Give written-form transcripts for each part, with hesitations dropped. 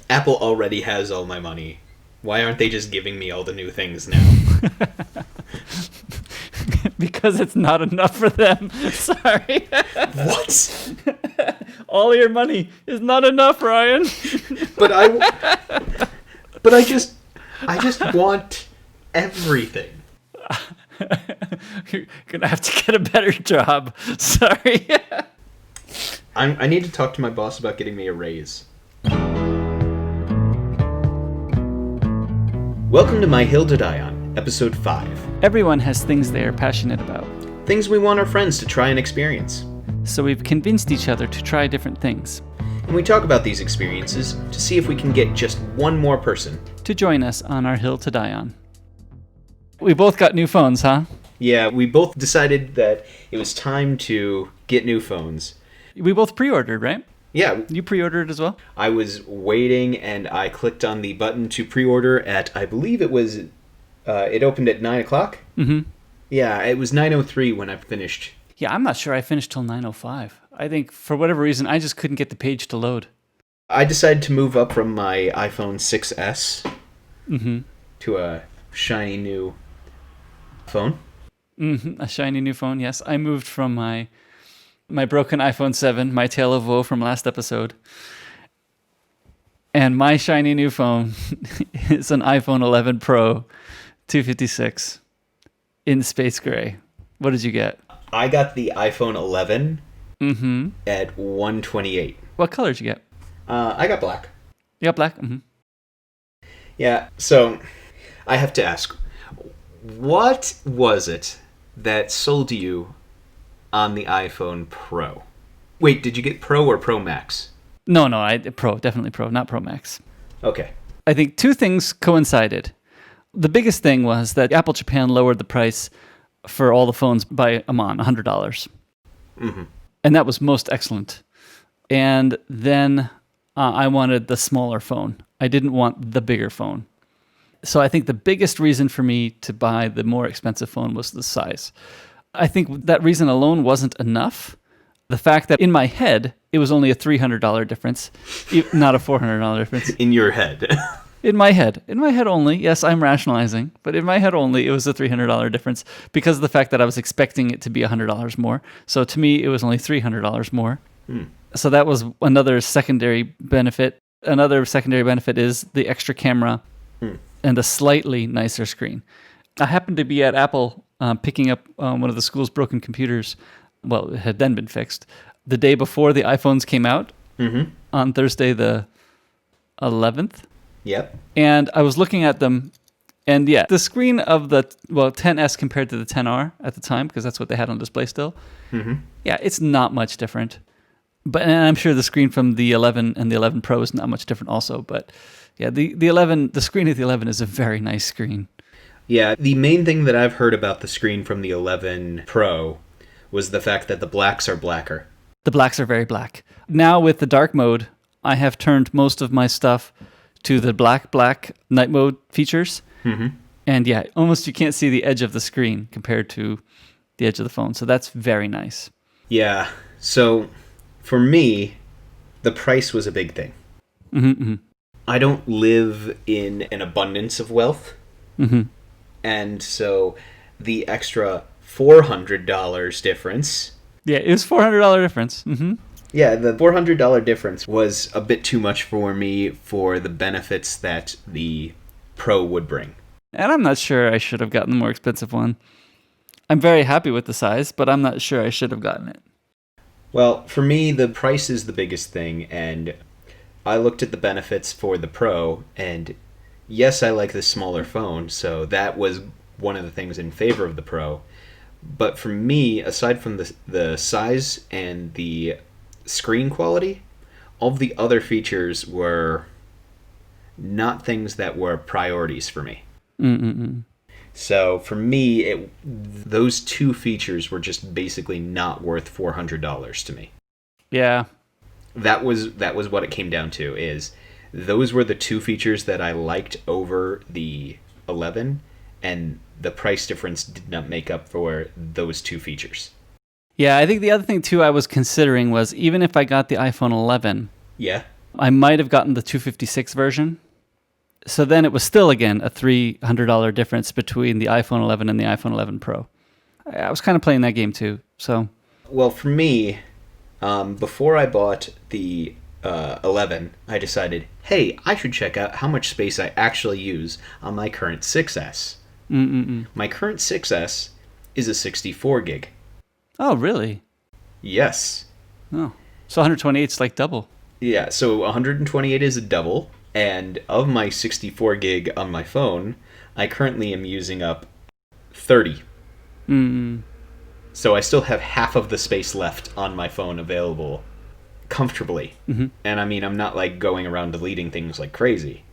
Apple already has all my money. Why aren't they just giving me all the new things now? Because it's not enough for them. Sorry. What? All your money is not enough, Ryan. But I just want everything. You're gonna have to get a better job. Sorry. I need to talk to my boss about getting me a raise. Welcome to My Hill to Die On, episode 5. Everyone has things they are passionate about. Things we want our friends to try and experience. So we've convinced each other to try different things. And we talk about these experiences to see if we can get just one more person to join us on our hill to die on. We both got new phones, huh? Yeah, we both decided that it was time to get new phones. We both pre-ordered, right? Yeah. You pre-ordered as well? I was waiting and I clicked on the button to pre-order at, I believe it was, it opened at 9 o'clock? Mm-hmm. Yeah, it was 9:03 when I finished. Yeah, I'm not sure I finished till 9:05. I think for whatever reason, I just couldn't get the page to load. I decided to move up from my iPhone 6S to a shiny new phone. A shiny new phone, yes. I moved from my broken iPhone 7, my tale of woe from last episode. And my shiny new phone is an iPhone 11 Pro 256 in space gray. What did you get? I got the iPhone 11 at 128. What color did you get? I got black. You got black? Mm-hmm. Yeah, so I have to ask, what was it that sold you on the iPhone Pro? Wait, did you get Pro or Pro Max? No, Pro, definitely Pro, not Pro Max. Okay. I think two things coincided. The biggest thing was that Apple Japan lowered the price for all the phones by $100. Mm-hmm. And that was most excellent. And then I wanted the smaller phone. I didn't want the bigger phone. So I think the biggest reason for me to buy the more expensive phone was the size. I think that reason alone wasn't enough. The fact that in my head, it was only a $300 difference, not a $400 difference. In your head. In my head only. Yes, I'm rationalizing, but in my head only, it was a $300 difference because of the fact that I was expecting it to be $100 more. So to me, it was only $300 more. So that was another secondary benefit. Another secondary benefit is the extra camera and a slightly nicer screen. I happened to be at Apple picking up one of the school's broken computers. Well, it had then been fixed. The day before the iPhones came out, on Thursday the 11th. Yep. And I was looking at them, and yeah, the screen of the 10S compared to the 10R at the time, because that's what they had on display still. Yeah, it's not much different. And I'm sure the screen from the 11 and the 11 Pro is not much different also. But yeah, the screen of the 11 is a very nice screen. Yeah, the main thing that I've heard about the screen from the 11 Pro was the fact that the blacks are blacker. The blacks are very black. Now with the dark mode, I have turned most of my stuff to the black night mode features. And yeah, almost you can't see the edge of the screen compared to the edge of the phone. So that's very nice. Yeah, so for me, the price was a big thing. I don't live in an abundance of wealth. And so the extra $400 difference. Yeah, it was $400 difference. Yeah, the $400 difference was a bit too much for me for the benefits that the Pro would bring. And I'm not sure I should have gotten the more expensive one. I'm very happy with the size, but I'm not sure I should have gotten it. Well, for me, the price is the biggest thing, and I looked at the benefits for the Pro, and yes, I like the smaller phone, so that was one of the things in favor of the Pro. But for me, aside from the size and the screen quality, all of the other features were not things that were priorities for me. So for me, those two features were just basically not worth $400 to me. Yeah. That was what it came down to, is those were the two features that I liked over the 11, and the price difference did not make up for those two features. Yeah, I think the other thing too I was considering was even if I got the iPhone 11, yeah, I might have gotten the 256 version. So then it was still, again, a $300 difference between the iPhone 11 and the iPhone 11 Pro. I was kind of playing that game too. So, Well, for me, before I bought the 11, I decided, hey, I should check out how much space I actually use on my current 6S. My current 6S is a 64 gig. oh, really? Yes. Oh, so 128 is like double. Yeah, so 128 is a double, and of my 64 gig on my phone, I currently am using up 30. So I still have half of the space left on my phone available comfortably. And I mean, I'm not like going around deleting things like crazy.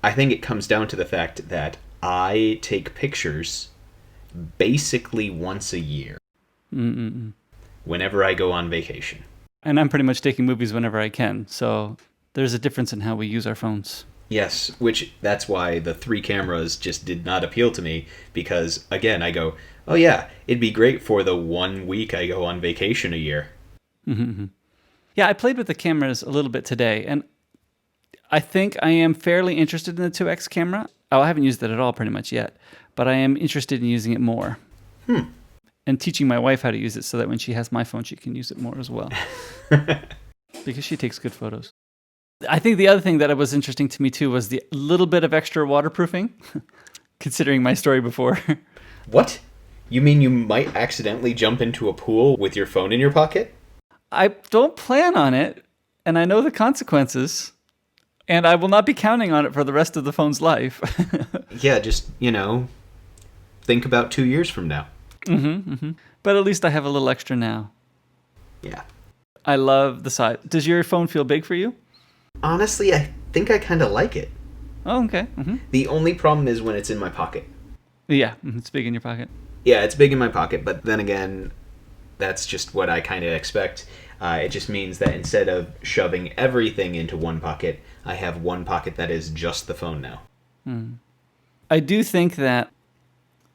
I think it comes down to the fact that I take pictures basically once a year whenever I go on vacation. And I'm pretty much taking movies whenever I can. So there's a difference in how we use our phones. Yes, which that's why the 3 cameras just did not appeal to me, because again, I go, oh yeah, it'd be great for the 1 week I go on vacation a year. Yeah, I played with the cameras a little bit today, and I think I am fairly interested in the 2X camera. Oh, I haven't used it at all pretty much yet, but I am interested in using it more. And teaching my wife how to use it so that when she has my phone, she can use it more as well. Because she takes good photos. I think the other thing that was interesting to me too was the little bit of extra waterproofing, considering my story before. What? You mean you might accidentally jump into a pool with your phone in your pocket? I don't plan on it, and I know the consequences, and I will not be counting on it for the rest of the phone's life. Yeah, just, think about 2 years from now. But at least I have a little extra now. Yeah. I love the size. Does your phone feel big for you? Honestly, I think I kind of like it. Oh, okay. The only problem is when it's in my pocket. Yeah, it's big in your pocket. Yeah, it's big in my pocket, but then again, that's just what I kind of expect. It just means that instead of shoving everything into one pocket, I have one pocket that is just the phone now. I do think that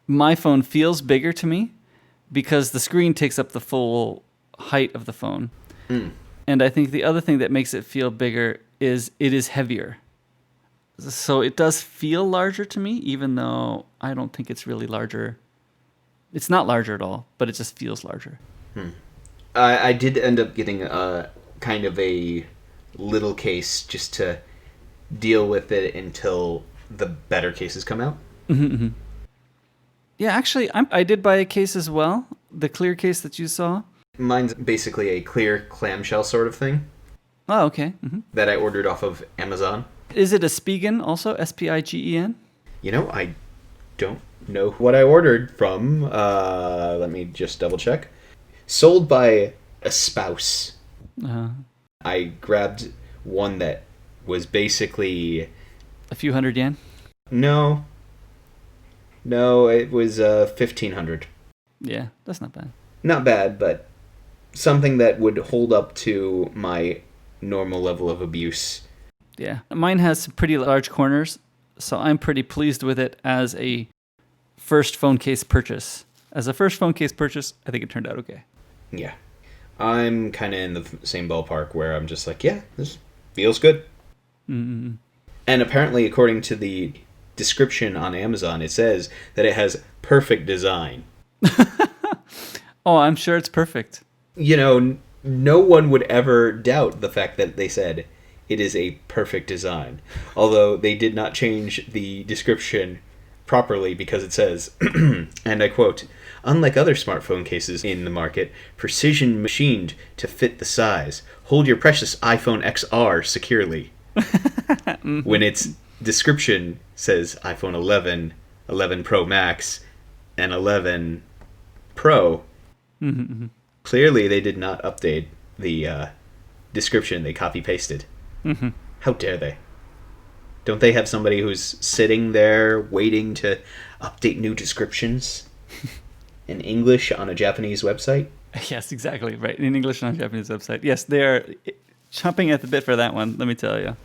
my phone feels bigger to me because the screen takes up the full height of the phone. And I think the other thing that makes it feel bigger is it is heavier. So it does feel larger to me, even though I don't think it's really larger. It's not larger at all, but it just feels larger. I did end up getting a kind of a little case just to deal with it until the better cases come out. Yeah, actually, I did buy a case as well. The clear case that you saw. Mine's basically a clear clamshell sort of thing Oh, okay. that I ordered off of Amazon. Is it a Spigen also? Spigen? I don't know what I ordered from. Let me just double check. Sold by a spouse. I grabbed one that was basically... A few hundred yen? No, it was 1,500. Yeah, that's not bad. Not bad, but something that would hold up to my normal level of abuse. Yeah. Mine has some pretty large corners, so I'm pretty pleased with it as a first phone case purchase. As a first phone case purchase, I think it turned out okay. Yeah. I'm kind of in the same ballpark where I'm just like, yeah, this feels good. And apparently, according to the description on Amazon, it says that it has perfect design. Oh, I'm sure it's perfect. No one would ever doubt the fact that they said it is a perfect design. Although they did not change the description properly because it says, and I quote, "Unlike other smartphone cases in the market, precision machined to fit the size. Hold your precious iPhone XR securely." When its description says iPhone 11, 11 Pro Max, and 11 Pro, clearly they did not update the description. They copy-pasted. How dare they? Don't they have somebody who's sitting there waiting to update new descriptions in English on a Japanese website? Yes, exactly. Right. In English on a Japanese website. Yes, they are chomping at the bit for that one, let me tell you.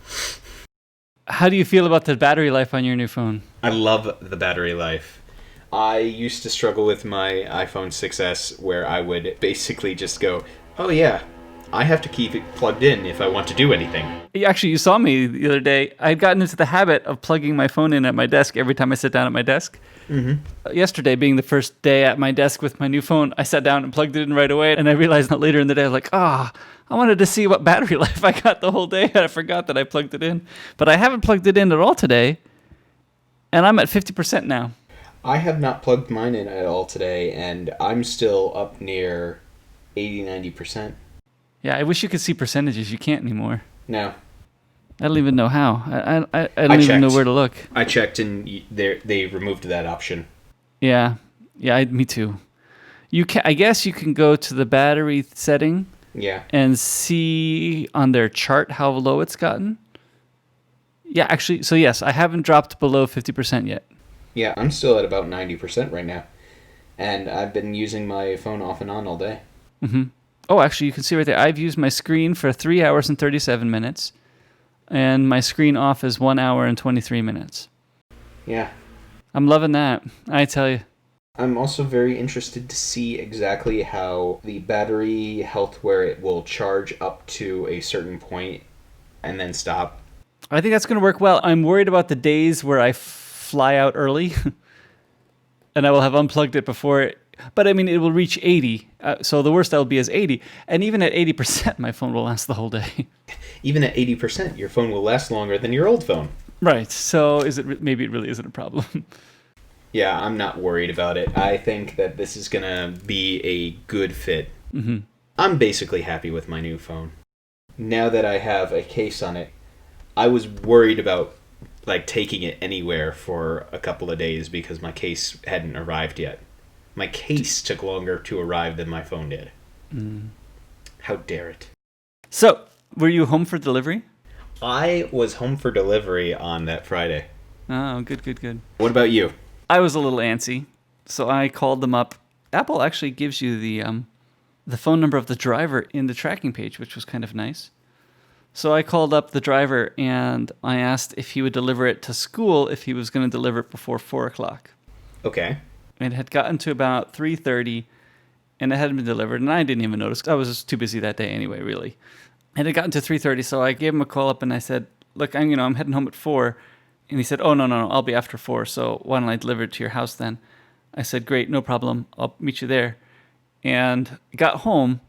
How do you feel about the battery life on your new phone? I love the battery life. I used to struggle with my iPhone 6S where I would basically just go, oh yeah, I have to keep it plugged in if I want to do anything. Actually, you saw me the other day. I had gotten into the habit of plugging my phone in at my desk every time I sit down at my desk. Yesterday being the first day at my desk with my new phone, I sat down and plugged it in right away. And I realized that later in the day, I was like, I wanted to see what battery life I got the whole day. And I forgot that I plugged it in. But I haven't plugged it in at all today. And I'm at 50% now. I have not plugged mine in at all today, and I'm still up near 80-90%. Yeah, I wish you could see percentages. You can't anymore. No. I don't even know how. I don't even know where to look. I checked, and they removed that option. Yeah, me too. I guess you can go to the battery setting. Yeah. And see on their chart how low it's gotten. Yeah, actually, so yes, I haven't dropped below 50% yet. Yeah, I'm still at about 90% right now, and I've been using my phone off and on all day. Mm-hmm. Oh, actually, you can see right there. I've used my screen for 3 hours and 37 minutes, and my screen off is 1 hour and 23 minutes. Yeah. I'm loving that, I tell you. I'm also very interested to see exactly how the battery health, where it will charge up to a certain point and then stop. I think that's going to work well. I'm worried about the days where I fly out early, and I will have unplugged it before it. But I mean, it will reach 80. So the worst that'll be is 80. And even at 80%, my phone will last the whole day. Even at 80%, your phone will last longer than your old phone. Right. So maybe it really isn't a problem. Yeah, I'm not worried about it. I think that this is going to be a good fit. Mm-hmm. I'm basically happy with my new phone. Now that I have a case on it, I was worried about taking it anywhere for a couple of days because my case hadn't arrived yet. My case took longer to arrive than my phone did. How dare it. So, were you home for delivery? I was home for delivery on that Friday. Oh, good. What about you? I was a little antsy, so I called them up. Apple actually gives you the phone number of the driver in the tracking page, which was kind of nice. So I called up the driver, and I asked if he would deliver it to school if he was going to deliver it before 4 o'clock. Okay. It had gotten to about 3:30, and it hadn't been delivered, and I didn't even notice. I was just too busy that day anyway, really. It had gotten to 3:30, so I gave him a call up, and I said, look, I'm heading home at 4. And he said, oh, no, I'll be after 4, so why don't I deliver it to your house then? I said, great, no problem. I'll meet you there. And got home,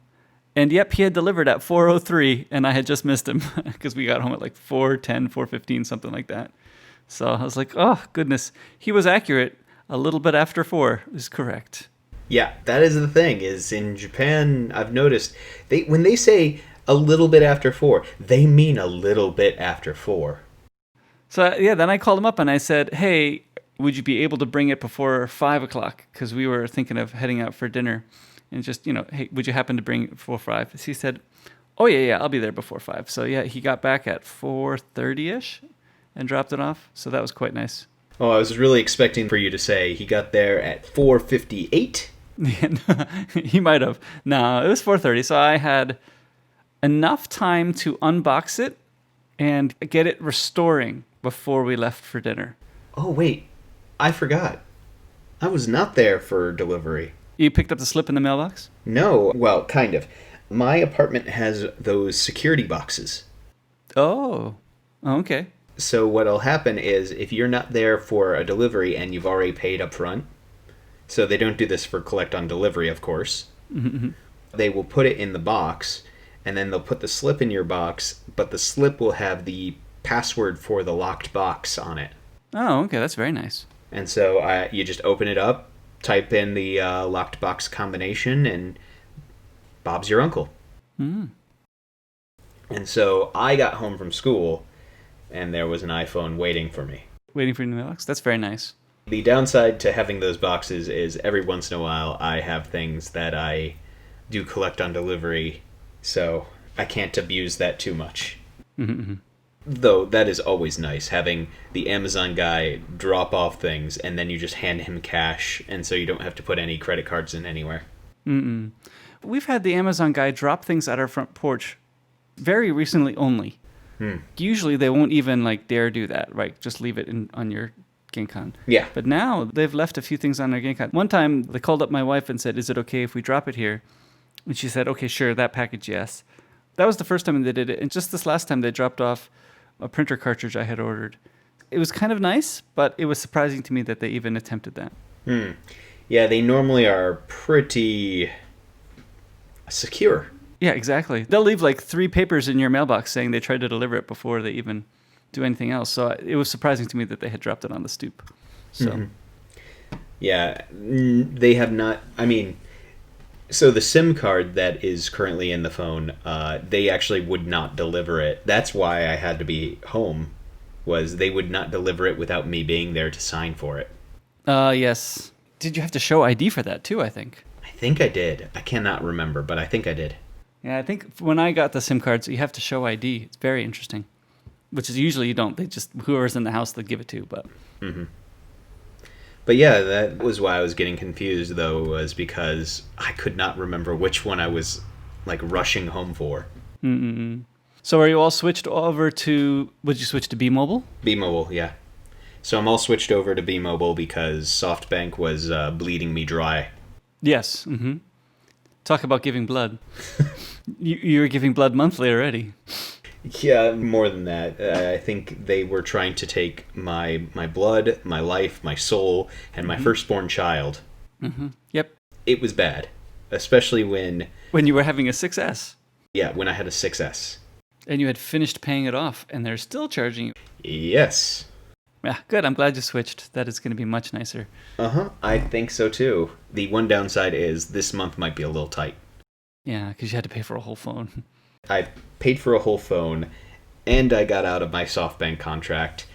and yep, he had delivered at 4:03, and I had just missed him because we got home at 4:10, 4:15, something like that. So I was like, oh, goodness. He was accurate. A little bit after 4 is correct. Yeah, that is the thing, is in Japan, I've noticed, when they say a little bit after 4, they mean a little bit after 4. So, yeah, then I called him up and I said, hey, would you be able to bring it before 5 o'clock? Because we were thinking of heading out for dinner. And just, hey, would you happen to bring it before 5? So he said, oh, yeah, I'll be there before 5. So, yeah, he got back at 4:30-ish and dropped it off. So that was quite nice. Oh, I was really expecting for you to say he got there at 4:58. He might have. No, it was 4:30. So I had enough time to unbox it and get it restoring before we left for dinner. Oh, wait. I forgot. I was not there for delivery. You picked up the slip in the mailbox? No, well, kind of. My apartment has those security boxes. Oh, okay. So what'll happen is if you're not there for a delivery and you've already paid up front, so they don't do this for collect on delivery, of course, they will put it in the box, and then they'll put the slip in your box, but the slip will have the password for the locked box on it. Oh, okay, that's very nice. And so you just open it up, type in the locked box combination, and Bob's your uncle. And so I got home from school, and there was an iPhone waiting for me. Waiting for you in the mailbox? That's very nice. The downside to having those boxes is every once in a while I have things that I do collect on delivery, so I can't abuse that too much. Though that is always nice, having the Amazon guy drop off things and then you just hand him cash, and so you don't have to put any credit cards in anywhere. We've had the Amazon guy drop things at our front porch very recently only. Usually they won't even dare do that, right? Just leave it on your Genkan. Yeah. But now they've left a few things on their Genkan. One time they called up my wife and said, is it okay if we drop it here? And she said, okay, sure, that package, yes. That was the first time they did it. And just this last time, they dropped off a printer cartridge I had ordered. It was kind of nice, but it was surprising to me that they even attempted that. Yeah, they normally are pretty secure. Yeah, exactly. They'll leave like 3 papers in your mailbox saying they tried to deliver it before they even do anything else. So it was surprising to me that they had dropped it on the stoop. So, Yeah, they have not. I mean, so the SIM card that is currently in the phone, they actually would not deliver it. That's why I had to be home, was they would not deliver it without me being there to sign for it. yes. Did you have to show ID for that too, I think? I think I did. I cannot remember, but I think I did. Yeah, I think when I got the SIM cards, you have to show ID. It's very interesting. Which is usually you don't. They just, whoever's in the house, they give it to. But But yeah, that was why I was getting confused, though, was because I could not remember which one I was, like, rushing home for. So are you all switched over to, would you switch to B-Mobile? B-Mobile, yeah. So I'm all switched over to B-Mobile because SoftBank was bleeding me dry. Yes. Talk about giving blood. You were giving blood monthly already. Yeah, more than that. I think they were trying to take my blood, my life, my soul, and my firstborn child. Yep. It was bad, especially when When you were having a 6S. when I had a 6S. And you had finished paying it off, and they're still charging you. Yes. Yeah, good. I'm glad you switched. That is going to be much nicer. I think so too. The one downside is this month might be a little tight. Yeah, because you had to pay for a whole phone. I paid for a whole phone, and I got out of my SoftBank contract.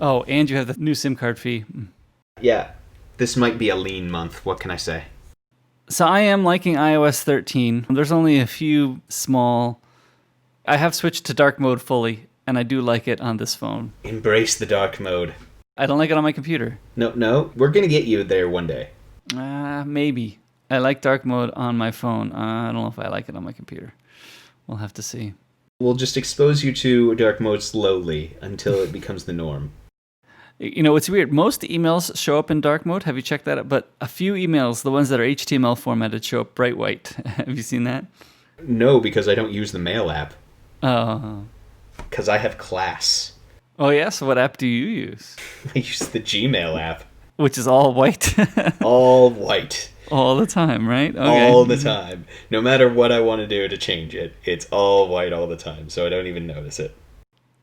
Oh, and you have the new SIM card fee. Yeah, this might be a lean month. What can I say? So I am liking iOS 13. There's only a few small... I have switched to dark mode fully, and I do like it on this phone. Embrace the dark mode. I don't like it on my computer. No, we're gonna get you there one day. Maybe. I like dark mode on my phone. I don't know if I like it on my computer. We'll have to see. We'll just expose you to dark mode slowly until it becomes the norm. You know, it's weird. Most emails show up in dark mode. Have you checked that out? But a few emails, the ones that are HTML formatted, show up bright white. Have you seen that? No, because I don't use the mail app. Oh. Because I have class. Oh, yeah? So what app do you use? I use the Gmail app. Which is all white. All white. All the time, right? Okay. All the time. No matter what I want to do to change it, it's all white all the time, so I don't even notice it.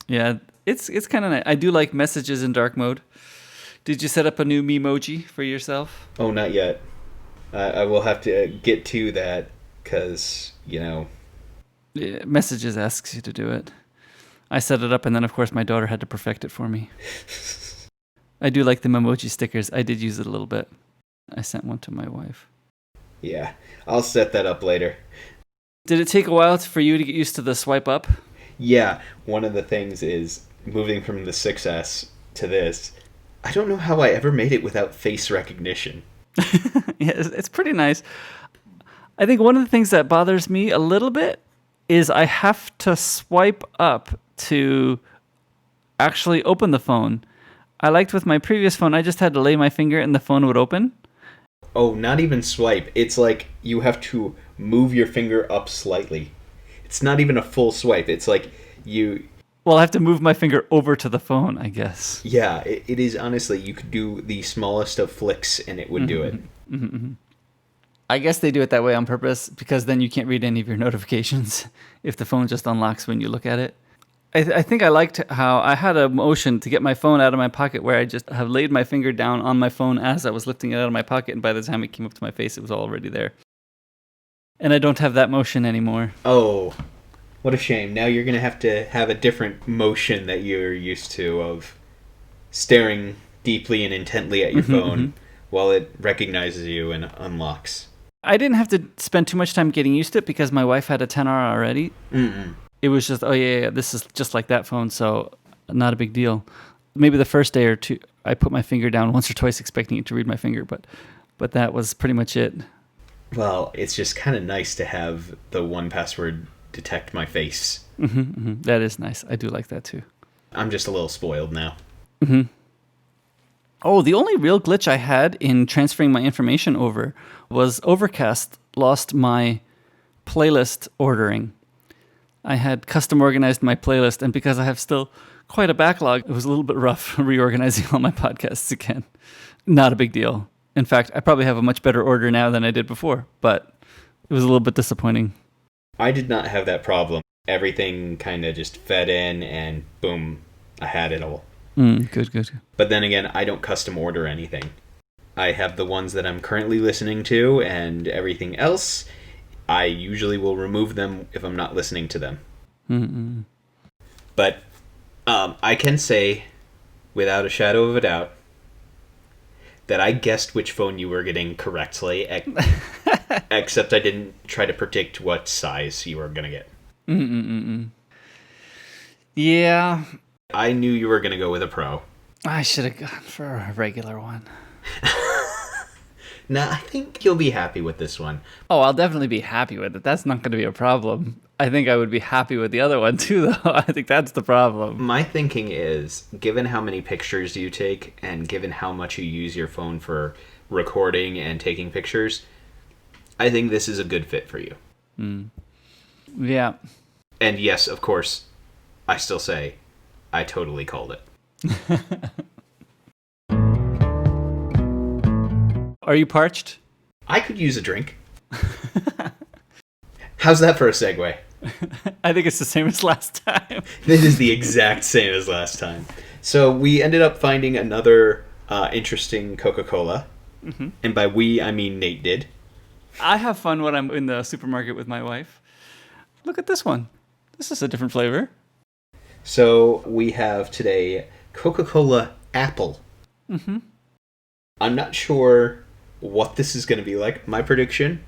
Yeah, it's kind of nice. I do like messages in dark mode. Did you set up a new Memoji for yourself? Oh, not yet. I will have to get to that, because, Yeah, messages asks you to do it. I set it up, and then, of course, my daughter had to perfect it for me. I do like the Memoji stickers. I did use it a little bit. I sent one to my wife. Yeah, I'll set that up later. Did it take a while for you to get used to the swipe up? Yeah, one of the things is moving from the 6S to this. I don't know how I ever made it without face recognition. Yeah, it's pretty nice. I think one of the things that bothers me a little bit is I have to swipe up to actually open the phone. I liked with my previous phone, I just had to lay my finger and the phone would open. Oh, not even swipe. It's like you have to move your finger up slightly. It's not even a full swipe. It's like you... Well, I have to move my finger over to the phone, I guess. Yeah, it is honestly, you could do the smallest of flicks and it would do it. I guess they do it that way on purpose because then you can't read any of your notifications if the phone just unlocks when you look at it. I think I liked how I had a motion to get my phone out of my pocket where I just have laid my finger down on my phone as I was lifting it out of my pocket, and by the time it came up to my face, it was already there. And I don't have that motion anymore. Oh, what a shame. Now you're going to have a different motion that you're used to of staring deeply and intently at your phone while it recognizes you and unlocks. I didn't have to spend too much time getting used to it because my wife had a 10R already. It was just, oh yeah, this is just like that phone, so not a big deal. Maybe the first day or two, I put my finger down once or twice expecting it to read my finger, but that was pretty much it. Well, it's just kind of nice to have the 1Password detect my face. That is nice. I do like that too. I'm just a little spoiled now. Oh, the only real glitch I had in transferring my information over was Overcast lost my playlist ordering. I had custom organized my playlist, and because I have still quite a backlog, it was a little bit rough reorganizing all my podcasts again. Not a big deal. In fact, I probably have a much better order now than I did before, but it was a little bit disappointing. I did not have that problem. Everything kind of just fed in and boom, I had it all. Good. But then again, I don't custom order anything. I have the ones that I'm currently listening to, and everything else, I usually will remove them if I'm not listening to them. Mm-mm. But I can say, without a shadow of a doubt, that I guessed which phone you were getting correctly, except I didn't try to predict what size you were going to get. Yeah. I knew you were going to go with a Pro. I should have gone for a regular one. Nah, I think you'll be happy with this one. Oh, I'll definitely be happy with it. That's not going to be a problem. I think I would be happy with the other one too, though. I think that's the problem. My thinking is, given how many pictures you take and given how much you use your phone for recording and taking pictures, I think this is a good fit for you. Yeah. And yes, of course, I still say, I totally called it. Are you parched? I could use a drink. How's that for a segue? I think it's the same as last time. This is the exact same as last time. So we ended up finding another interesting Coca-Cola. Mm-hmm. And by we, I mean Nate did. I have fun when I'm in the supermarket with my wife. Look at this one. This is a different flavor. So we have today Coca-Cola Apple. Mm-hmm. I'm not sure what this is going to be like. My prediction,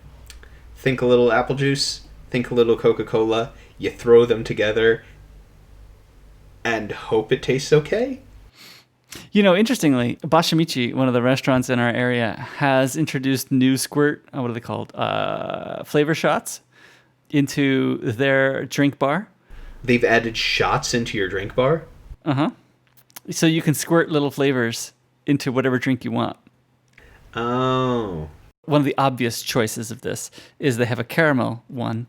think a little apple juice, think a little Coca-Cola, you throw them together, and hope it tastes okay. You know, interestingly, Bashimichi, one of the restaurants in our area, has introduced new squirt, what are they called? Flavor shots into their drink bar. They've added shots into your drink bar? Uh-huh. So you can squirt little flavors into whatever drink you want. Oh. One of the obvious choices of this is they have a caramel one.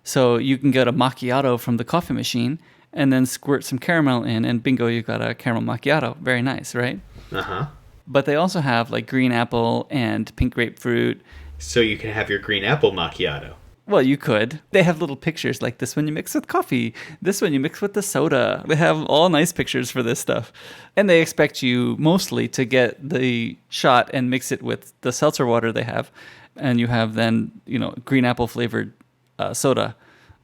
So you can get a macchiato from the coffee machine and then squirt some caramel in, and bingo, you got a caramel macchiato. Very nice, right? Uh-huh. But they also have like green apple and pink grapefruit. So you can have your green apple macchiato. Well, you could. They have little pictures like this one you mix with coffee, this one you mix with the soda. They have all nice pictures for this stuff. And they expect you mostly to get the shot and mix it with the seltzer water they have. And you have then, green apple flavored soda.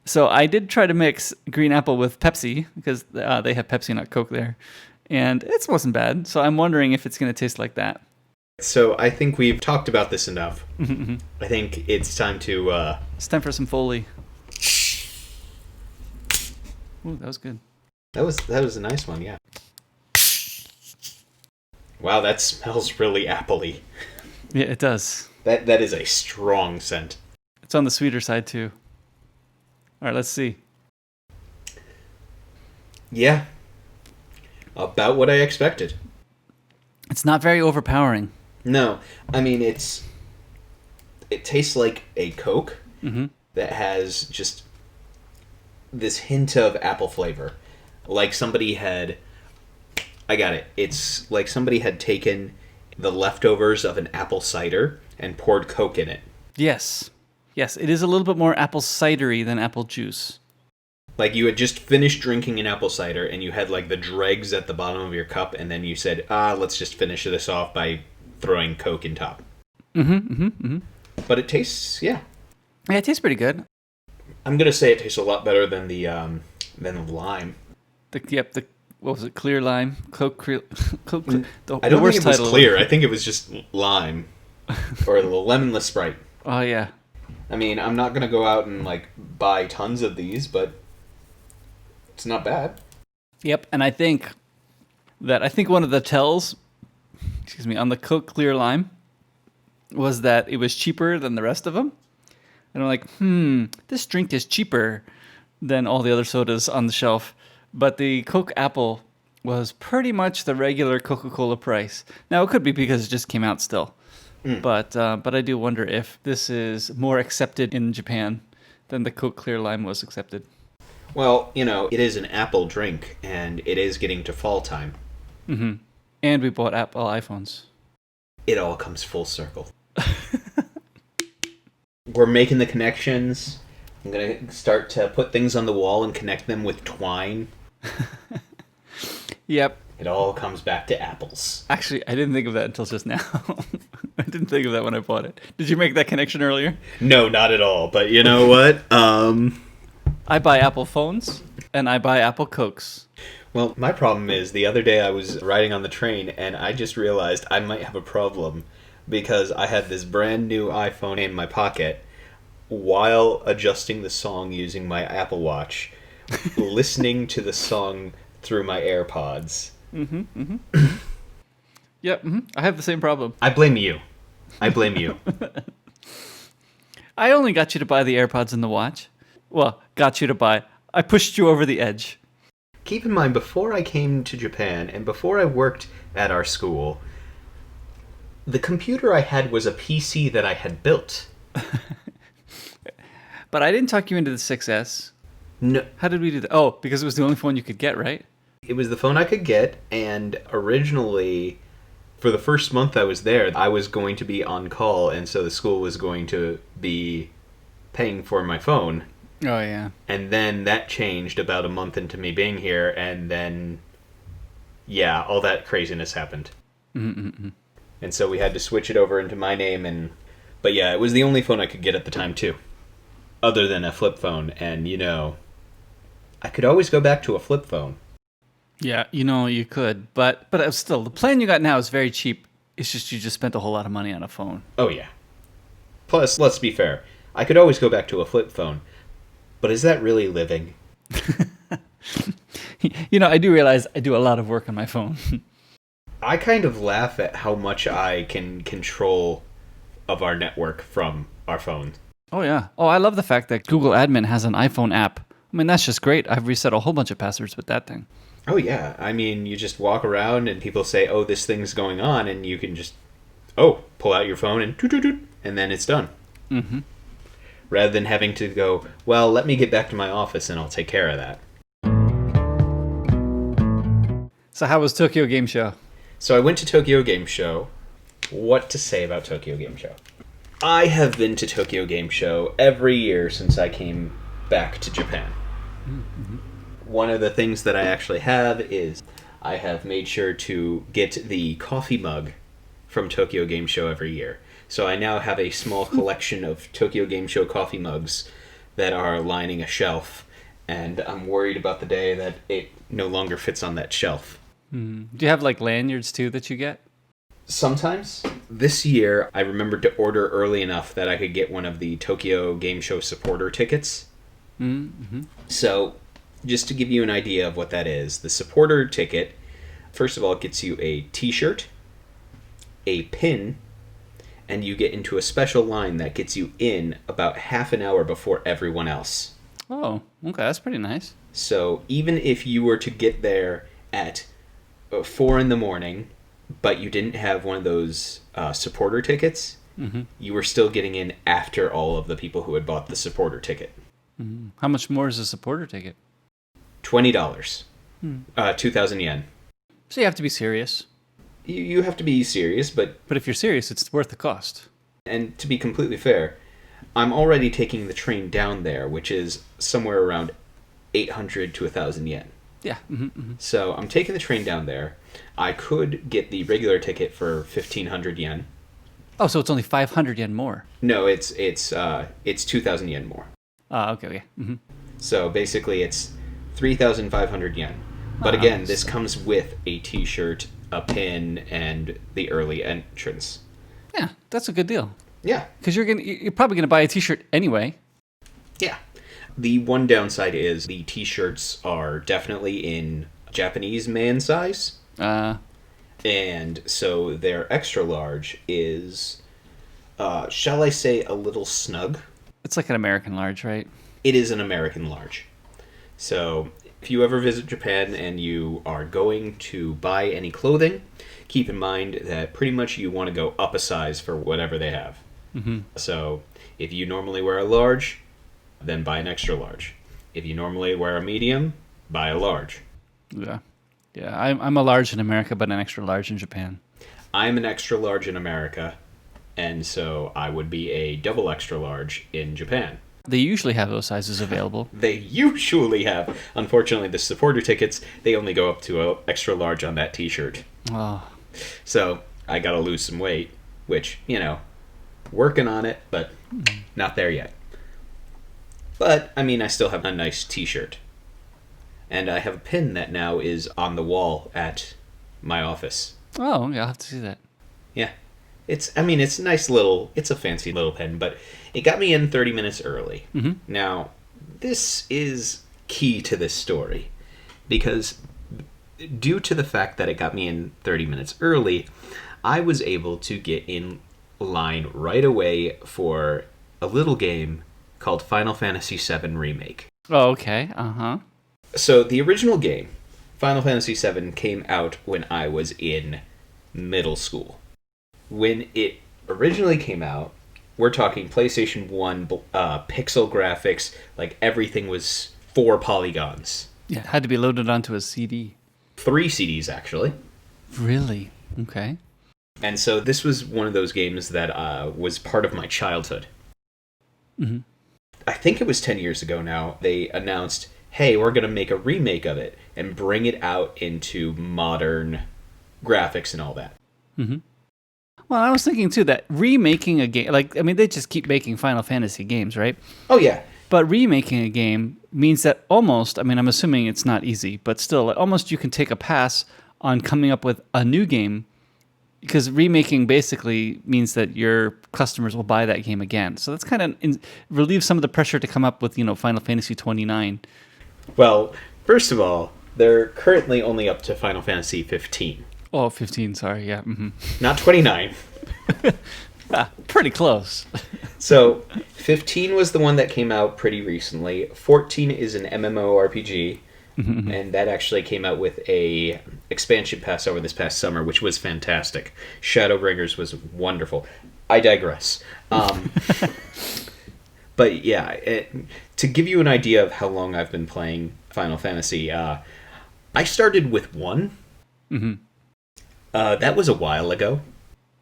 So I did try to mix green apple with Pepsi because they have Pepsi, not Coke there. And it wasn't bad. So I'm wondering if it's going to taste like that. So I think we've talked about this enough. I think it's time to... It's time for some Foley. Ooh, that was good. That was a nice one, yeah. Wow, that smells really apple-y. Yeah, it does. That is a strong scent. It's on the sweeter side, too. All right, let's see. Yeah. About what I expected. It's not very overpowering. No, I mean, it tastes like a Coke that has just this hint of apple flavor. Like somebody had... I got it. It's like somebody had taken the leftovers of an apple cider and poured Coke in it. Yes. Yes, it is a little bit more apple cidery than apple juice. Like you had just finished drinking an apple cider and you had like the dregs at the bottom of your cup, and then you said, let's just finish this off by throwing Coke in top. But it tastes, yeah. Yeah, it tastes pretty good. I'm going to say it tastes a lot better than the lime. What was it? Clear lime? Coke clear. I don't think it was clear. I think it was just lime. Or the lemonless Sprite. Oh, yeah. I mean, I'm not going to go out and like buy tons of these, but it's not bad. Yep, and I think one of the tells, on the Coke Clear Lime was that it was cheaper than the rest of them. And I'm like, this drink is cheaper than all the other sodas on the shelf. But the Coke Apple was pretty much the regular Coca-Cola price. Now, it could be because it just came out still. But I do wonder if this is more accepted in Japan than the Coke Clear Lime was accepted. Well, it is an Apple drink, and it is getting to fall time. And we bought Apple iPhones. It all comes full circle. We're making the connections. I'm going to start to put things on the wall and connect them with twine. Yep. It all comes back to apples. Actually, I didn't think of that until just now. I didn't think of that when I bought it. Did you make that connection earlier? No, not at all. But you know what? I buy Apple phones, and I buy Apple Cokes. Well, my problem is the other day I was riding on the train, and I just realized I might have a problem because I had this brand new iPhone in my pocket while adjusting the song using my Apple Watch, listening to the song through my AirPods. Yep, I have the same problem. I blame you. I only got you to buy the AirPods and the watch. Well, got you to buy. I pushed you over the edge. Keep in mind, before I came to Japan and before I worked at our school, the computer I had was a PC that I had built. But I didn't talk you into the 6S. No. How did we do that? Oh, because it was the only phone you could get, right? It was the phone I could get, and originally, for the first month I was there, I was going to be on call, and so the school was going to be paying for my phone. Oh, yeah. And then that changed about a month into me being here, and then, yeah, all that craziness happened. And so we had to switch it over into my name, but yeah, it was the only phone I could get at the time, too. Other than a flip phone, and, I could always go back to a flip phone. Yeah, you could, but still, the plan you got now is very cheap. It's just you just spent a whole lot of money on a phone. Oh, yeah. Plus, let's be fair, I could always go back to a flip phone. But is that really living? I do realize I do a lot of work on my phone. I kind of laugh at how much I can control of our network from our phone. Oh, yeah. Oh, I love the fact that Google Admin has an iPhone app. I mean, that's just great. I've reset a whole bunch of passwords with that thing. Oh, yeah. I mean, you just walk around and people say, oh, this thing's going on, and you can just, pull out your phone and toot, and then it's done. Rather than having to go, well, let me get back to my office and I'll take care of that. So how was Tokyo Game Show? So I went to Tokyo Game Show. What to say about Tokyo Game Show? I have been to Tokyo Game Show every year since I came back to Japan. One of the things that I actually have is I have made sure to get the coffee mug from Tokyo Game Show every year. So I now have a small collection of Tokyo Game Show coffee mugs that are lining a shelf, and I'm worried about the day that it no longer fits on that shelf. Do you have like lanyards too that you get? Sometimes. This year, I remembered to order early enough that I could get one of the Tokyo Game Show supporter tickets. So, just to give you an idea of what that is, the supporter ticket, first of all, it gets you a t-shirt, a pin, and you get into a special line that gets you in about half an hour before everyone else. Oh, okay, that's pretty nice. So even if you were to get there at 4 in the morning, but you didn't have one of those supporter tickets, you were still getting in after all of the people who had bought the supporter ticket. How much more is a supporter ticket? $20. 2,000 yen. So you have to be serious. You have to be serious, but if you're serious, it's worth the cost. And to be completely fair, I'm already taking the train down there, which is somewhere around 800 to 1,000 yen. Yeah. So I'm taking the train down there. I could get the regular ticket for 1,500 yen. Oh, so it's only 500 yen more. No, it's 2,000 yen more. Okay. So basically, it's 3,500 yen. But again, this comes with a T-shirt, a pin, and the early entrance. Yeah, that's a good deal. Yeah. Because you're probably gonna buy a T-shirt anyway. Yeah. The one downside is the T-shirts are definitely in Japanese man size. And so their extra large is, shall I say, a little snug. It's like an American large, right? It is an American large. So if you ever visit Japan and you are going to buy any clothing, keep in mind that pretty much you want to go up a size for whatever they have. So if you normally wear a large, then buy an extra large. If you normally wear a medium, buy a large. Yeah. Yeah, I'm a large in America, but an extra large in Japan. I'm an extra large in America, and so I would be a double extra large in Japan. They usually have those sizes available. They usually have. Unfortunately, the supporter tickets, they only go up to a extra large on that t-shirt. Oh, So I gotta lose some weight, which, working on it, but not there yet. But, I mean, I still have a nice t-shirt. And I have a pin that now is on the wall at my office. oh, yeah, I'll have to see that. Yeah. It's a nice little, it's a fancy little pen, but it got me in 30 minutes early. Mm-hmm. Now, this is key to this story, because due to the fact that it got me in 30 minutes early, I was able to get in line right away for a little game called Final Fantasy VII Remake. Oh, okay. Uh-huh. So the original game, Final Fantasy VII, came out when I was in middle school. When it originally came out, we're talking PlayStation 1 pixel graphics, like everything was 4 polygons. Yeah, it had to be loaded onto a CD. 3 CDs, actually. Really? Okay. And so this was one of those games that was part of my childhood. Mm-hmm. I think it was 10 years ago now, they announced, hey, we're going to make a remake of it and bring it out into modern graphics and all that. Mm-hmm. Well, I was thinking, too, that remaking a game... they just keep making Final Fantasy games, right? Oh, yeah. But remaking a game means that almost... I'm assuming it's not easy, but still, almost you can take a pass on coming up with a new game, because remaking basically means that your customers will buy that game again. So that's kind of relieves some of the pressure to come up with, Final Fantasy 29. Well, first of all, they're currently only up to Final Fantasy 15. Oh, 15, sorry, yeah. Mm-hmm. Not 29. Pretty close. So, 15 was the one that came out pretty recently. 14 is an MMORPG, and that actually came out with a expansion pass over this past summer, which was fantastic. Shadowbringers was wonderful. I digress. But yeah, to give you an idea of how long I've been playing Final Fantasy, I started with 1. Mm-hmm. That was a while ago.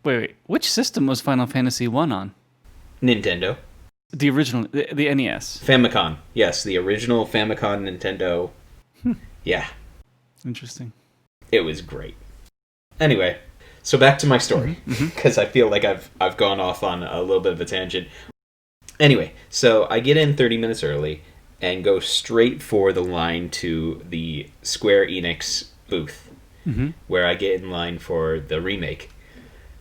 Wait. Which system was Final Fantasy 1 on? Nintendo. The original, the NES. Famicom. Yes, the original Famicom Nintendo. Yeah. Interesting. It was great. Anyway, so back to my story, because I feel like I've gone off on a little bit of a tangent. Anyway, so I get in 30 minutes early and go straight for the line to the Square Enix booth, where I get in line for the remake.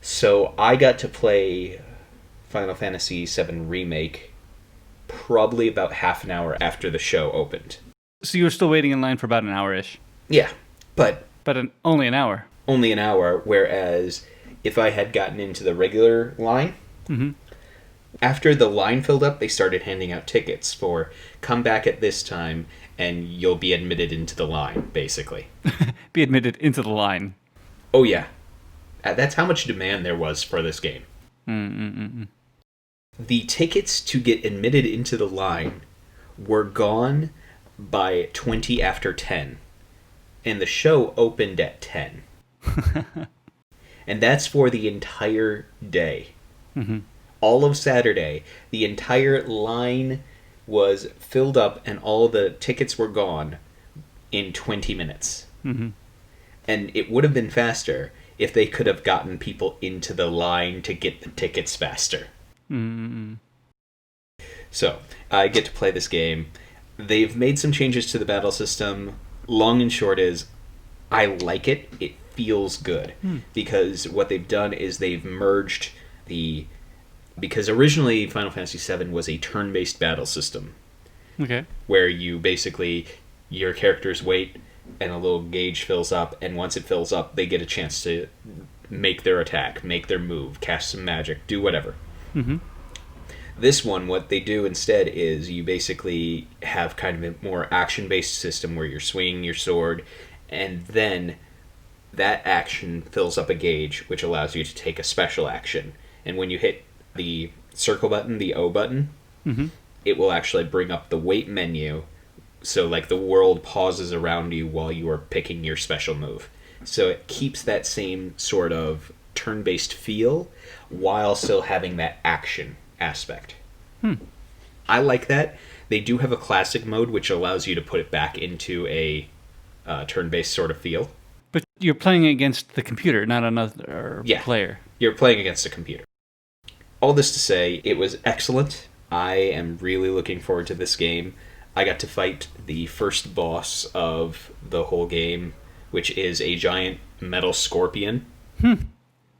So I got to play Final Fantasy VII Remake probably about half an hour after the show opened. So you were still waiting in line for about an hour-ish? Yeah, but only an hour. Only an hour, whereas if I had gotten into the regular line, after the line filled up, they started handing out tickets for come back at this time and you'll be admitted into the line, basically. Be admitted into the line. Oh, yeah. That's how much demand there was for this game. The tickets to get admitted into the line were gone by 20 after 10. And the show opened at 10. And that's for the entire day. All of Saturday, the entire line was filled up and all the tickets were gone in 20 minutes. And it would have been faster if they could have gotten people into the line to get the tickets faster. So, I get to play this game. They've made some changes to the battle system. Long and short is, I like it. It feels good. Because what they've done is they've merged the... Because originally Final Fantasy VII was a turn-based battle system. Okay. Where you basically, your characters wait and a little gauge fills up, and once it fills up, they get a chance to make their attack, make their move, cast some magic, do whatever. This one, what they do instead is you basically have kind of a more action-based system where you're swinging your sword, and then that action fills up a gauge, which allows you to take a special action. And when you hit the circle button, the O button, it will actually bring up the wait menu So, like, the world pauses around you while you are picking your special move. So it keeps that same sort of turn-based feel while still having that action aspect. I like that. They do have a classic mode, which allows you to put it back into a turn-based sort of feel. But you're playing against the computer, not another player. You're playing against a computer. All this to say, it was excellent. I am really looking forward to this game. I got to fight the first boss of the whole game, which is a giant metal scorpion.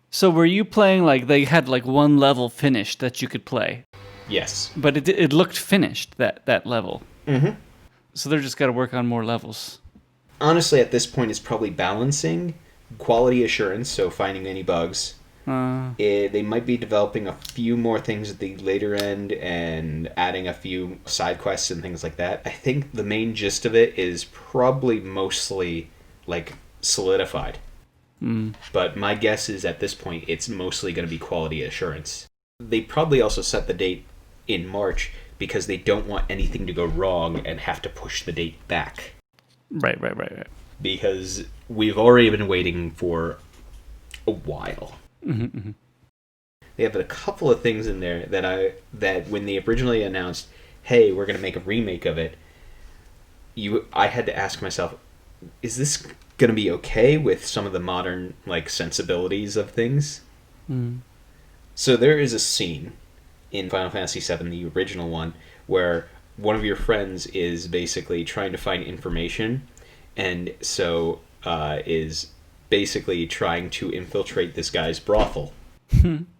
So were you playing like they had like one level finished that you could play? Yes. But it looked finished, that level. Mm-hmm. So they're just got to work on more levels. Honestly, at this point, it's probably balancing quality assurance, so finding any bugs. They might be developing a few more things at the later end and adding a few side quests and things like that. I think the main gist of it is probably mostly, like, solidified. But my guess is at this point, it's mostly going to be quality assurance. They probably also set the date in March because they don't want anything to go wrong and have to push the date back. Right. Because we've already been waiting for a while. They have a couple of things in there that when they originally announced, hey, we're going to make a remake of it, I had to ask myself, is this going to be okay with some of the modern like sensibilities of things? So there is a scene in Final Fantasy VII, the original one, where one of your friends is basically trying to find information, and so is basically trying to infiltrate this guy's brothel.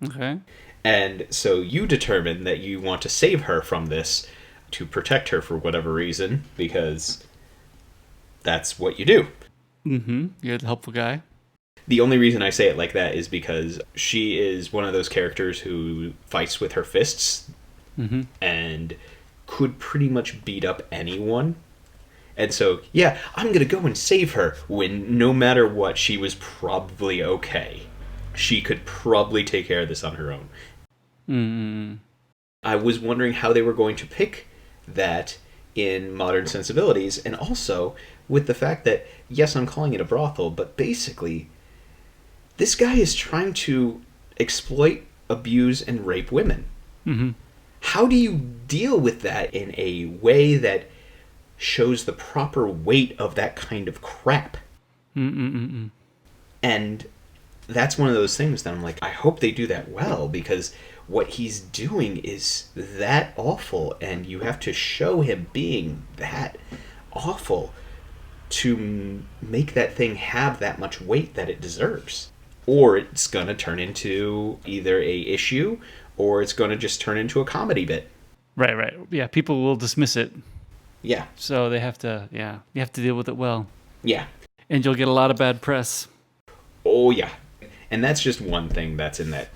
Okay. And so you determine that you want to save her from this to protect her for whatever reason, because that's what you do. You're the helpful guy. The only reason I say it like that is because she is one of those characters who fights with her fists and could pretty much beat up anyone. And so, yeah, I'm going to go and save her when no matter what, she was probably okay. She could probably take care of this on her own. I was wondering how they were going to pick that in modern sensibilities, and also with the fact that, yes, I'm calling it a brothel, but basically, this guy is trying to exploit, abuse, and rape women. How do you deal with that in a way that shows the proper weight of that kind of crap? And that's one of those things that I'm like, I hope they do that well, because what he's doing is that awful, and you have to show him being that awful to make that thing have that much weight that it deserves. Or it's going to turn into either a issue, or it's going to just turn into a comedy bit. Right. Yeah, people will dismiss it. Yeah. So they have to, you have to deal with it well. Yeah. And you'll get a lot of bad press. Oh, yeah. And that's just one thing that's in that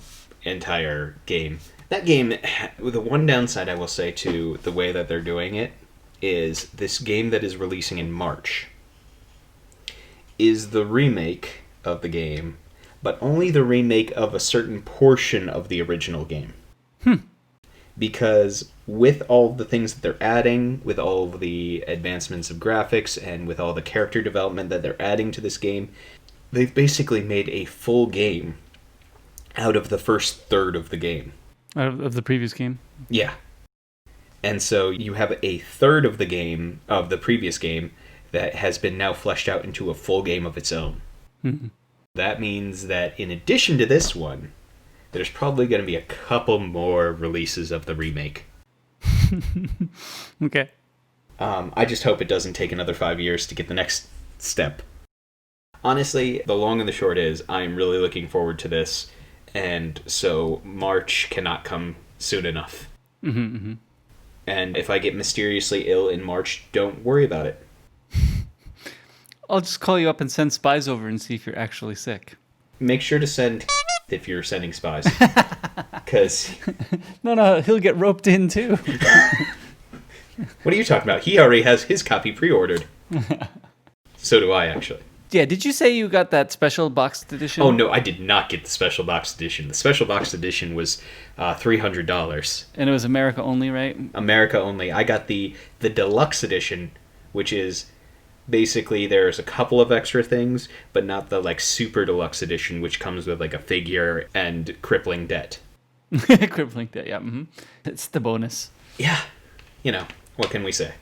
entire game. That game, the one downside I will say to the way that they're doing it is this game that is releasing in March is the remake of the game, but only the remake of a certain portion of the original game. Because with all the things that they're adding, with all of the advancements of graphics, and with all the character development that they're adding to this game, they've basically made a full game out of the first third of the game. Out of the previous game? Yeah. And so you have a third of the game, of the previous game, that has been now fleshed out into a full game of its own. That means that in addition to this one, there's probably going to be a couple more releases of the remake. Okay. I just hope it doesn't take another 5 years to get the next step. Honestly, the long and the short is, I'm really looking forward to this, and so March cannot come soon enough. And if I get mysteriously ill in March, don't worry about it. I'll just call you up and send spies over and see if you're actually sick. Make sure to send if you're sending spies. Because... No, he'll get roped in too. What are you talking about? He already has his copy pre-ordered. So do I, actually. Yeah, did you say you got that special boxed edition? Oh, no, I did not get the special boxed edition. The special boxed edition was $300. And it was America only, right? America only. I got the deluxe edition, which is basically there's a couple of extra things, but not the like super deluxe edition, which comes with like a figure and crippling debt. Crippling debt, yeah. It's the bonus. Yeah, what can we say?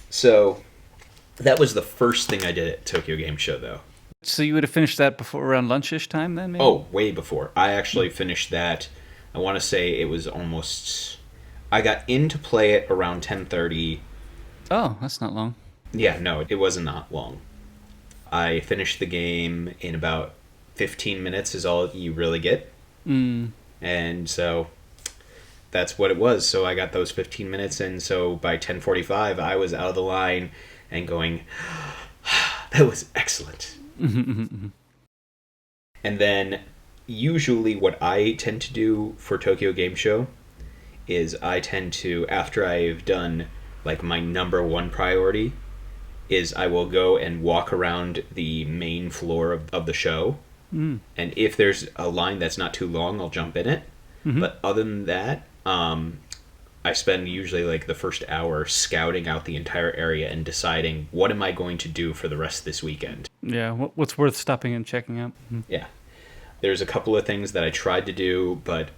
So that was the first thing I did at Tokyo Game Show, though. So you would have finished that before around lunchish time, then? Maybe? Oh, way before. I actually finished that. I want to say it was almost. I got in to play it around 10:30. Oh, that's not long. Yeah, no, it wasn't not long. I finished the game in about 15 minutes. Is all you really get. And so that's what it was. So I got those 15 minutes, and so by 10:45 I was out of the line and going, that was excellent. And then usually what I tend to do for Tokyo Game Show is I tend to, after I've done like my number one priority, is I will go and walk around the main floor of the show. And if there's a line that's not too long, I'll jump in it. But other than that, I spend usually like the first hour scouting out the entire area and deciding what am I going to do for the rest of this weekend. Yeah, what's worth stopping and checking out. Yeah. There's a couple of things that I tried to do, but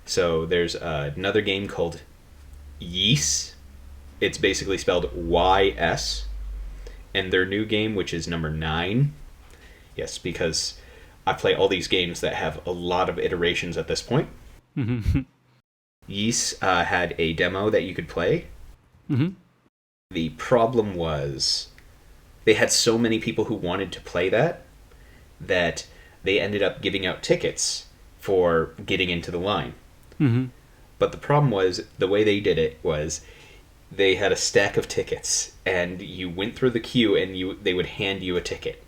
so there's another game called Ys. It's basically spelled YS. And their new game, which is number 9. Yes, because I play all these games that have a lot of iterations at this point. Ys had a demo that you could play. The problem was they had so many people who wanted to play that they ended up giving out tickets for getting into the line. But the problem was the way they did it was they had a stack of tickets, and you went through the queue, and they would hand you a ticket.